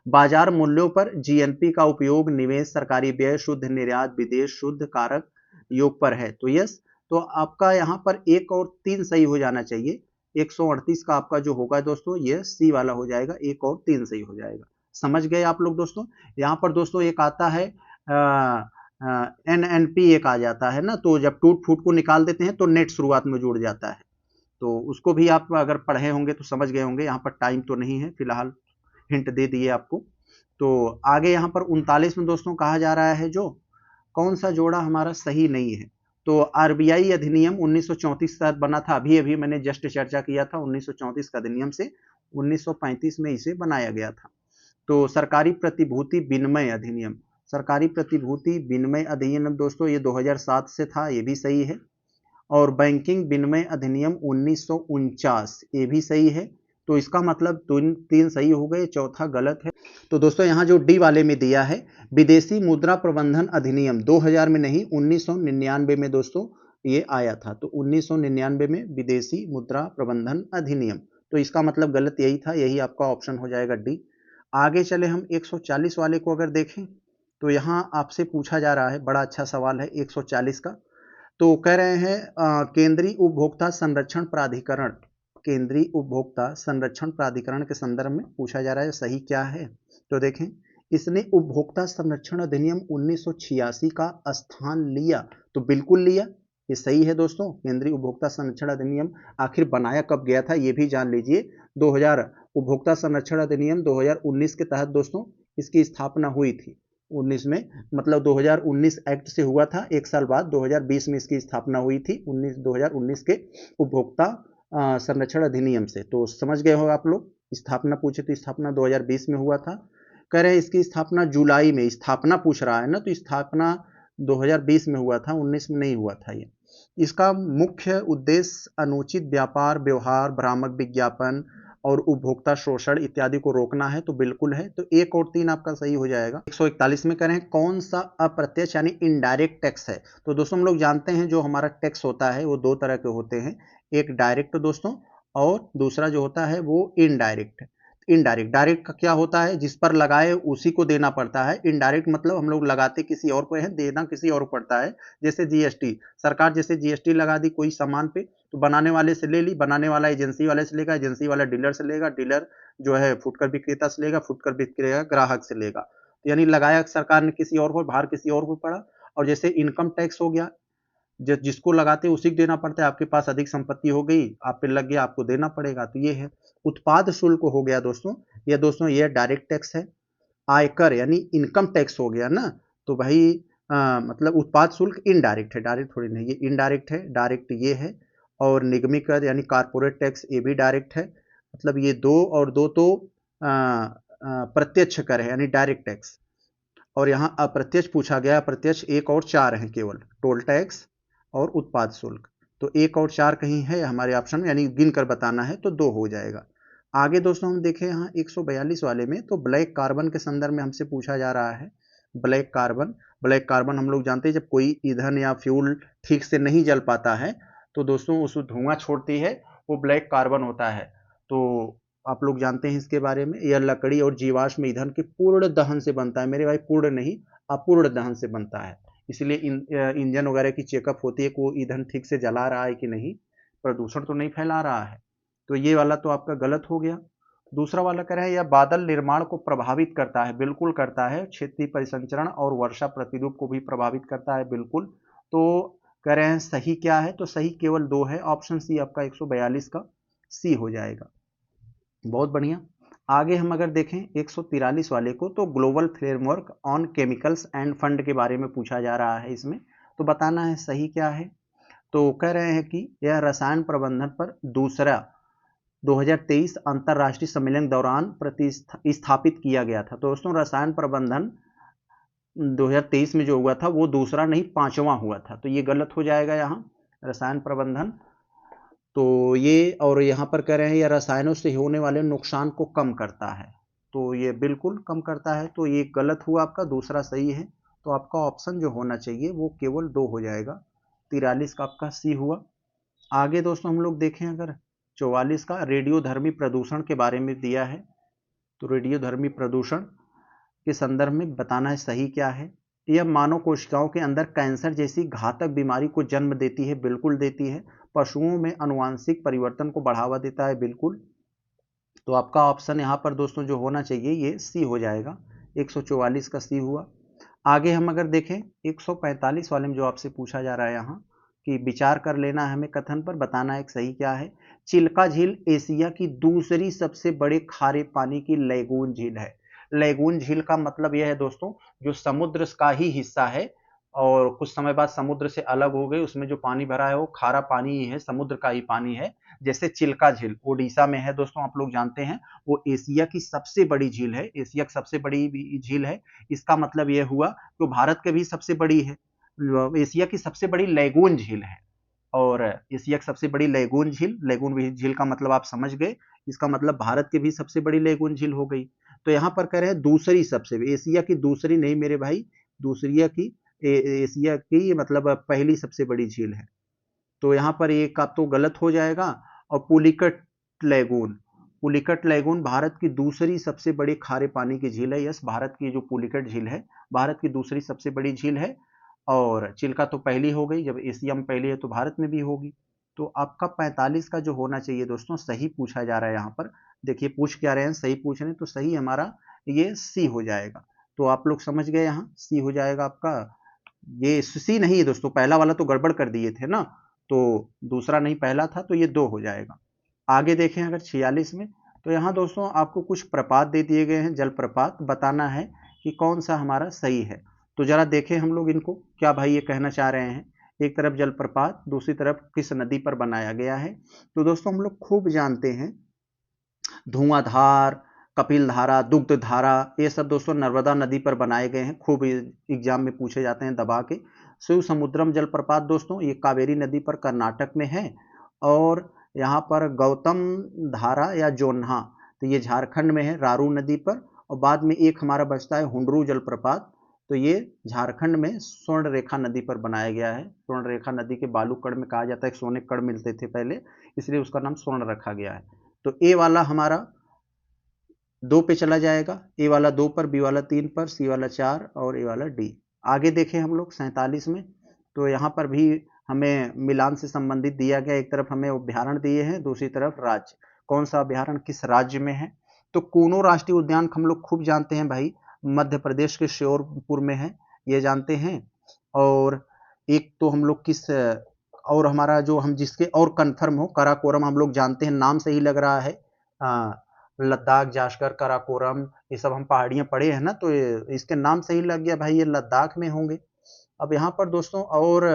बाजार मूल्यों पर जीएनपी का उपयोग निवेश, सरकारी व्यय, शुद्ध निर्यात, विदेश शुद्ध कारक योग पर है। तो यस, तो आपका यहाँ पर 1 और 3 सही हो जाना चाहिए। 138 का आपका जो होगा दोस्तों, ये सी वाला हो जाएगा, 1 और 3 सही हो जाएगा। समझ गए आप लोग दोस्तों। यहाँ पर दोस्तों एक आता है एनएनपी, एक आ जाता है ना, तो जब टूट फूट को निकाल देते हैं तो नेट शुरुआत में जुड़ जाता है। तो उसको भी आप अगर पढ़े होंगे तो समझ गए होंगे। यहाँ पर टाइम तो नहीं है फिलहाल, हिंट दे दिए आपको। तो आगे यहाँ पर 39 में दोस्तों कहा जा रहा है, जो कौन सा जोड़ा हमारा सही नहीं है। तो आरबीआई अधिनियम 1934 के तहत बना था, अभी अभी मैंने जस्ट चर्चा किया था 1934 का अधिनियम से 1935 में इसे बनाया गया था। तो सरकारी प्रतिभूति विनिमय अधिनियम, सरकारी प्रतिभूति विनिमय अधिनियम दोस्तों ये 2007 से था, ये भी सही है। और बैंकिंग विनिमय अधिनियम 1949, ये भी सही है। तो इसका मतलब 3 सही हो गए, चौथा गलत है। तो दोस्तों यहाँ जो डी वाले में दिया है, विदेशी मुद्रा प्रबंधन अधिनियम 2000 में नहीं 1999 में दोस्तों ये आया था। तो 1999 में विदेशी मुद्रा प्रबंधन अधिनियम, तो इसका मतलब गलत यही था, यही आपका ऑप्शन हो जाएगा डी। आगे चले हम 140 वाले को अगर देखें, तो यहाँ आपसे पूछा जा रहा है, बड़ा अच्छा सवाल है 140 का। तो कह रहे हैं केंद्रीय उपभोक्ता संरक्षण प्राधिकरण, केंद्रीय उपभोक्ता संरक्षण प्राधिकरण के संदर्भ में पूछा जा रहा है, सही क्या है? तो देखें, इसने उपभोक्ता संरक्षण अधिनियम 1986 का स्थान लिया, तो बिल्कुल लिया, ये सही है दोस्तों। केंद्रीय उपभोक्ता संरक्षण अधिनियम आखिर बनाया कब गया था ये भी जान लीजिए। 2000 उपभोक्ता संरक्षण अधिनियम 2019 के तहत दोस्तों इसकी स्थापना हुई थी। 19 में मतलब 2019 एक्ट से हुआ था, एक साल बाद 2020 में इसकी स्थापना हुई थी, 2019 के उपभोक्ता संरक्षण अधिनियम से। तो समझ गए हो आप लोग। स्थापना पूछे तो स्थापना 2020 में हुआ था। कह रहे हैं इसकी स्थापना जुलाई में, स्थापना पूछ रहा है ना, तो स्थापना 2020 में हुआ था, 19 में नहीं हुआ था ये। इसका मुख्य उद्देश्य अनुचित व्यापार व्यवहार, भ्रामक विज्ञापन और उपभोक्ता शोषण इत्यादि को रोकना है, तो बिल्कुल है। तो 1 और 3 आपका सही हो जाएगा। 141 में कह रहे हैं कौन सा अप्रत्यक्ष यानी इनडायरेक्ट टैक्स है। तो दोस्तों हम लोग जानते हैं जो हमारा टैक्स होता है वो 2 तरह के होते हैं, एक डायरेक्ट दोस्तों और दूसरा जो होता है वो इनडायरेक्ट। इनडायरेक्ट, डायरेक्ट का क्या होता है, जिस पर लगाए उसी को देना पड़ता है। इनडायरेक्ट मतलब हम लोग लगाते किसी और को हैं, देना किसी और को पड़ता है। जैसे जीएसटी, सरकार जैसे जीएसटी लगा दी कोई सामान पे, तो बनाने वाले से ले ली, बनाने वाला एजेंसी वाले से लेगा, एजेंसी वाला डीलर से लेगा, डीलर जो है फुटकर विक्रेता से लेगा, फुटकर विक्रेता ग्राहक से लेगा। यानी लगाया सरकार ने किसी और को, भार किसी और को पड़ा। और जैसे इनकम टैक्स हो गया, जिसको लगाते उसी को देना पड़ता है। आपके पास अधिक संपत्ति हो गई, आप पे लग गया, आपको देना पड़ेगा, तो ये है। उत्पाद शुल्क हो गया दोस्तों, ये डायरेक्ट टैक्स है। आयकर यानी इनकम टैक्स हो गया ना, तो भाई मतलब उत्पाद शुल्क इनडायरेक्ट है, डायरेक्ट थोड़ी नहीं, ये इनडायरेक्ट है, डायरेक्ट ये है। और निगमी कर यानी कारपोरेट टैक्स, ये भी डायरेक्ट है। मतलब ये 2 और 2 तो प्रत्यक्ष कर है यानी डायरेक्ट टैक्स। और यहाँ अप्रत्यक्ष पूछा गया, अप्रत्यक्ष 1 और 4 है केवल, टोल टैक्स और उत्पाद शुल्क। तो 1 और 4 कहीं है हमारे ऑप्शन में, यानी गिन कर बताना है तो 2 हो जाएगा। आगे दोस्तों हम देखें यहाँ 142 वाले में, तो ब्लैक कार्बन के संदर्भ में हमसे पूछा जा रहा है। ब्लैक कार्बन, ब्लैक कार्बन हम लोग जानते हैं जब कोई ईंधन या फ्यूल ठीक से नहीं जल पाता है तो दोस्तों उस धुआं छोड़ती है, वो ब्लैक कार्बन होता है। तो आप लोग जानते हैं इसके बारे में। यह लकड़ी और जीवाश्म ईंधन के पूर्ण दहन से बनता है मेरे भाई, पूर्ण नहीं अपूर्ण दहन से बनता है। इसलिए इंजन वगैरह की चेकअप होती है कि वो ईंधन ठीक से जला रहा है कि नहीं, प्रदूषण तो नहीं फैला रहा है। तो ये वाला तो आपका गलत हो गया। दूसरा वाला कह रहे हैं यह बादल निर्माण को प्रभावित करता है, बिल्कुल करता है। क्षेत्रीय परिसंचरण और वर्षा प्रतिरूप को भी प्रभावित करता है, बिल्कुल। तो कह रहे हैं सही क्या है, तो सही केवल 2 है, ऑप्शन सी आपका 142 का सी हो जाएगा। बहुत बढ़िया। आगे हम अगर देखें 143 वाले को, तो global framework on chemicals end fund के बारे में पूछा जा रहा है इसमें, तो बताना है सही क्या है। तो कह रहे हैं कि यह रसायन प्रबंधन पर दूसरा 2023 अंतर्राष्ट्रीय सम्मेलन दौरान स्थापित किया गया था। तो दोस्तों रसायन प्रबंधन 2023 में जो हुआ था वो दूसरा नहीं पांचवा हुआ था, तो ये गलत हो जाएगा यहाँ रसायन प्रबंधन। तो ये और यहाँ पर कह रहे हैं यह रसायनों से होने वाले नुकसान को कम करता है, तो ये बिल्कुल कम करता है, तो ये गलत हुआ आपका, दूसरा सही है। तो आपका ऑप्शन जो होना चाहिए वो केवल 2 हो जाएगा, 43 का आपका सी हुआ। आगे दोस्तों हम लोग देखें अगर 44 का रेडियोधर्मी प्रदूषण के बारे में दिया है, तो रेडियोधर्मी प्रदूषण के संदर्भ में बताना है सही क्या है। यह मानव कोशिकाओं के अंदर कैंसर जैसी घातक बीमारी को जन्म देती है, बिल्कुल देती है। पशुओं में आनुवांशिक परिवर्तन को बढ़ावा देता है, बिल्कुल। तो आपका ऑप्शन यहाँ पर दोस्तों जो होना चाहिए ये सी हो जाएगा, 144 का सी हुआ। आगे हम अगर देखें 145 वाले में जो आपसे पूछा जा रहा है यहाँ कि विचार कर लेना है हमें कथन पर, बताना है सही क्या है। चिल्का झील एशिया की दूसरी सबसे बड़े खारे पानी की लैगून झील है। लैगून झील का मतलब यह है दोस्तों जो समुद्र का ही हिस्सा है और कुछ समय बाद समुद्र से अलग हो गए, उसमें जो पानी भरा है वो खारा पानी ही है, समुद्र का ही पानी है। जैसे चिल्का झील ओडिशा में है दोस्तों, आप लोग जानते हैं, वो एशिया की सबसे बड़ी झील है, एशिया की सबसे बड़ी झील है। इसका मतलब यह हुआ तो भारत के भी सबसे बड़ी है, एशिया की सबसे बड़ी लैगून झील है। और एशिया की सबसे बड़ी लैगून झील, लैगून झील का मतलब आप समझ गए, इसका मतलब भारत की भी सबसे बड़ी लैगून झील हो गई। तो यहाँ पर कह रहे हैं दूसरी सबसे, एशिया की दूसरी नहीं मेरे भाई, दूसरी की एशिया की मतलब पहली सबसे बड़ी झील है। तो यहाँ पर एक आप तो गलत हो जाएगा। और पुलिकट लैगून, पुलिकट लैगून भारत की दूसरी सबसे बड़ी खारे पानी की झील है। यस, भारत की जो पुलिकट झील है भारत की दूसरी सबसे बड़ी झील है। और चिल्का तो पहली हो गई, जब एशिया में पहली है तो भारत में भी होगी। तो आपका 45 का जो होना चाहिए दोस्तों सही पूछा जा रहा है यहाँ पर। देखिए पूछ क्या रहे हैं, सही पूछ रहे हैं, तो सही हमारा ये सी हो जाएगा। तो आप लोग समझ गए, यहाँ सी हो जाएगा आपका। ये सी नहीं है दोस्तों, पहला वाला तो गड़बड़ कर दिए थे ना, तो दूसरा नहीं पहला था, तो ये 2 हो जाएगा। आगे देखें अगर 46 में, तो यहाँ दोस्तों आपको कुछ प्रपात दे दिए गए हैं, जलप्रपात, बताना है कि कौन सा हमारा सही है। तो जरा देखें हम लोग इनको, क्या भाई ये कहना चाह रहे हैं। एक तरफ जलप्रपात, दूसरी तरफ किस नदी पर बनाया गया है। तो दोस्तों हम लोग खूब जानते हैं धुआंधार, कपिल धारा, दुग्ध धारा, ये सब दोस्तों नर्मदा नदी पर बनाए गए हैं, खूब एग्जाम में पूछे जाते हैं दबा के। शिव समुद्रम जलप्रपात दोस्तों ये कावेरी नदी पर कर्नाटक में है। और यहाँ पर गौतम धारा या जोन्हा, तो ये झारखंड में है रारू नदी पर। और बाद में एक हमारा बचता है हुंडरू जलप्रपात, तो ये झारखंड में स्वर्ण रेखा नदी पर बनाया गया है। स्वर्ण रेखा नदी के बालू कण में कहा जाता है सोने कण मिलते थे पहले, इसलिए उसका नाम स्वर्ण रखा गया है। तो ए वाला हमारा 2 पे चला जाएगा, ए वाला 2 पर, बी वाला 3 पर, सी वाला 4 और ए वाला डी। आगे देखें हम लोग 47 में, तो यहाँ पर भी हमें मिलान से संबंधित दिया गया, एक तरफ हमें अभ्यारण्य दिए हैं, दूसरी तरफ राज्य, कौन सा अभ्यारण्य किस राज्य में है। तो कूनो राष्ट्रीय उद्यान हम लोग खूब जानते हैं भाई, मध्य प्रदेश के श्योरपुर में है, ये जानते हैं। और एक तो हम लोग किस, और हमारा जो हम जिसके और कंफर्म हो, काराकोरम हम लोग जानते हैं, नाम से ही लग रहा है। लद्दाख, जास्कर, काराकोरम, ये सब हम पहाड़ियां पढ़े हैं ना, तो इसके नाम से ही लग गया भाई ये लद्दाख में होंगे। अब यहाँ पर दोस्तों और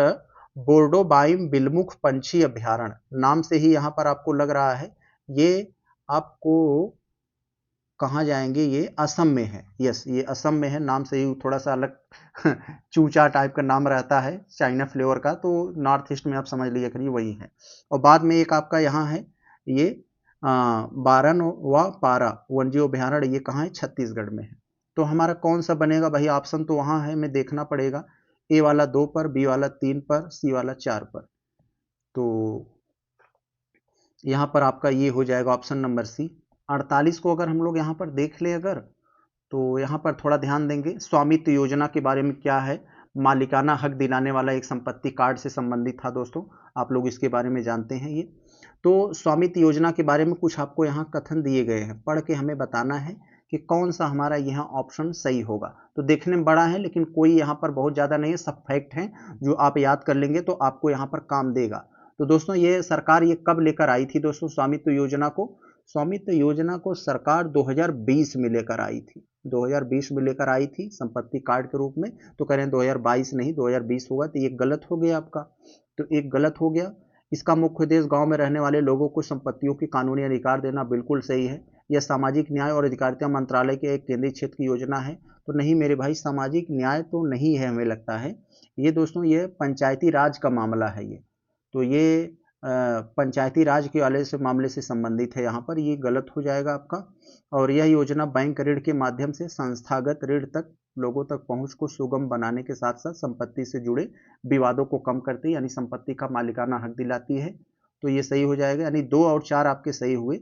बोर्डोबाइम बिलमुख पंछी अभ्यारण्य, नाम से ही यहाँ पर आपको लग रहा है ये आपको कहाँ जाएंगे, ये असम में है। यस, ये असम में है, नाम से ही थोड़ा सा अलग चूचा टाइप का नाम रहता है चाइना फ्लेवर का, तो नॉर्थ ईस्ट में आप समझ लीजिए करिए वही है। और बाद में एक आपका यहाँ है ये बारन व पारा वन्यजीव अभ्यारण्य, ये कहाँ है, छत्तीसगढ़ में है। तो हमारा कौन सा बनेगा भाई, ऑप्शन तो वहाँ है, हमें देखना पड़ेगा। ए वाला 2 पर, बी वाला 3 पर, सी वाला 4 पर। तो यहाँ पर आपका ये हो जाएगा ऑप्शन नंबर सी। 48 को अगर हम लोग यहाँ पर देख ले अगर, तो यहाँ पर थोड़ा ध्यान देंगे, स्वामित्व योजना के बारे में क्या है, मालिकाना हक दिलाने वाला एक संपत्ति कार्ड से संबंधित था दोस्तों, आप लोग इसके बारे में जानते हैं ये। तो स्वामित्व योजना के बारे में कुछ आपको यहाँ कथन दिए गए हैं, पढ़ के हमें बताना है कि कौन सा हमारा यहाँ ऑप्शन सही होगा। तो देखने में बड़ा है लेकिन कोई यहाँ पर बहुत ज़्यादा नहीं है, सब फैक्ट हैं जो आप याद कर लेंगे तो आपको यहाँ पर काम देगा। तो दोस्तों ये सरकार ये कब लेकर आई थी दोस्तों स्वामित्व योजना को, स्वामित्व योजना को सरकार 2020 में लेकर आई थी, 2020 में लेकर आई थी संपत्ति कार्ड के रूप में। तो कह रहे हैं 2022 नहीं 2020 होगा, तो ये गलत हो गया आपका, तो एक गलत हो गया। इसका मुख्य उद्देश्य गांव में रहने वाले लोगों को संपत्तियों की कानूनी अधिकार देना, बिल्कुल सही है। यह सामाजिक न्याय और अधिकारिता मंत्रालय के एक केंद्रीय क्षेत्र की योजना है। तो नहीं मेरे भाई, सामाजिक न्याय तो नहीं है, हमें लगता है ये दोस्तों, ये पंचायती राज का मामला है ये। तो ये पंचायती राज के वाले से मामले से संबंधित है, यहाँ पर ये गलत हो जाएगा आपका। और यह योजना बैंक ऋण के माध्यम से संस्थागत ऋण तक लोगों तक पहुंच को सुगम बनाने के साथ साथ संपत्ति से जुड़े विवादों को कम करती है, यानी संपत्ति का मालिकाना हक दिलाती है। तो ये सही हो जाएगा, यानी 2 और 4 आपके सही हुए।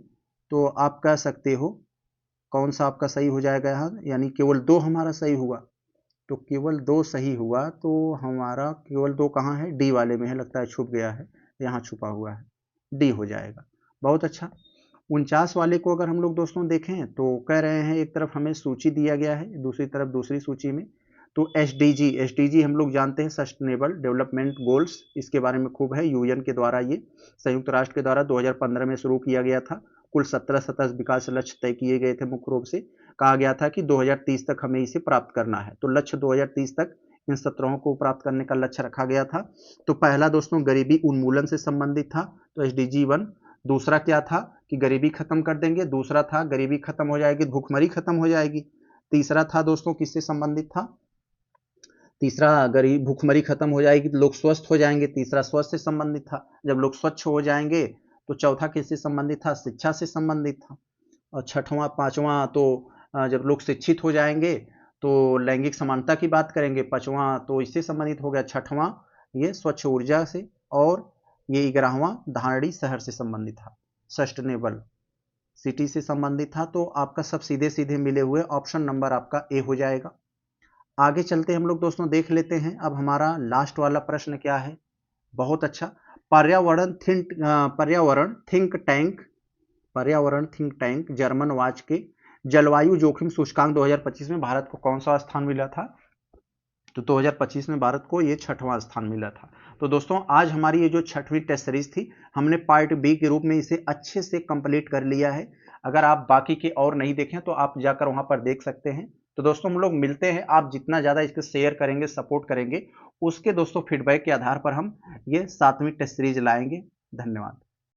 तो आप कह सकते हो कौन सा आपका सही हो जाएगा यहाँ, यानी केवल 2 हमारा सही हुआ। तो केवल 2 सही हुआ, तो हमारा केवल 2 कहाँ है, डी वाले में है, लगता है छुप गया है, यहाँ छुपा हुआ है, डी हो जाएगा। बहुत अच्छा। 49 वाले को अगर हम लोग दोस्तों देखें तो कह रहे हैं एक तरफ हमें सूची दिया गया है, दूसरी तरफ दूसरी सूची में तो एसडीजी हम लोग जानते हैं, सस्टेनेबल डेवलपमेंट गोल्स, इसके बारे में खूब है। यूएन के द्वारा, ये संयुक्त राष्ट्र के द्वारा 2015 में शुरू किया गया था। कुल 17 सतत विकास लक्ष्य तय किए गए थे। मुख्य रूप से कहा गया था कि 2030 तक हमें इसे प्राप्त करना है। तो लक्ष्य 2030 तक इन 17 को प्राप्त करने का लक्ष्य रखा गया था। तो पहला दोस्तों गरीबी उन्मूलन से संबंधित था, तो एसडीजी 1। दूसरा क्या था कि गरीबी खत्म कर देंगे। दूसरा था गरीबी खत्म हो जाएगी, भूखमरी खत्म हो जाएगी। तीसरा था दोस्तों किससे संबंधित था, तीसरा गरीब भूखमरी खत्म हो जाएगी तो लोग स्वस्थ हो जाएंगे, तीसरा स्वस्थ से संबंधित था। जब लोग स्वच्छ हो जाएंगे तो चौथा किससे संबंधित था, शिक्षा से संबंधित था। और छठवां पांचवां तो जब लोग शिक्षित हो जाएंगे तो लैंगिक समानता की बात करेंगे। पांचवां तो इससे संबंधित हो गया। छठवां ये स्वच्छ ऊर्जा से, और ये 11वां धारणी शहर से संबंधित था, सस्टेनेबल सिटी से संबंधित था। तो आपका सब सीधे सीधे मिले हुए, ऑप्शन नंबर आपका ए हो जाएगा। आगे चलते हम लोग दोस्तों देख लेते हैं अब हमारा लास्ट वाला प्रश्न क्या है। बहुत अच्छा। पर्यावरण थिंक टैंक जर्मन वाच के जलवायु जोखिम सूचकांक 2025 में भारत को कौन सा स्थान मिला था, तो 2025 में भारत को ये 6वां स्थान मिला था। तो दोस्तों आज हमारी ये जो 6वीं टेस्ट सीरीज थी, हमने पार्ट बी के रूप में इसे अच्छे से कंप्लीट कर लिया है। अगर आप बाकी के और नहीं देखें तो आप जाकर वहां पर देख सकते हैं। तो दोस्तों हम लोग मिलते हैं, आप जितना ज्यादा इसको शेयर करेंगे, सपोर्ट करेंगे, उसके दोस्तों फीडबैक के आधार पर हम ये 7वीं टेस्ट सीरीज लाएंगे। धन्यवाद।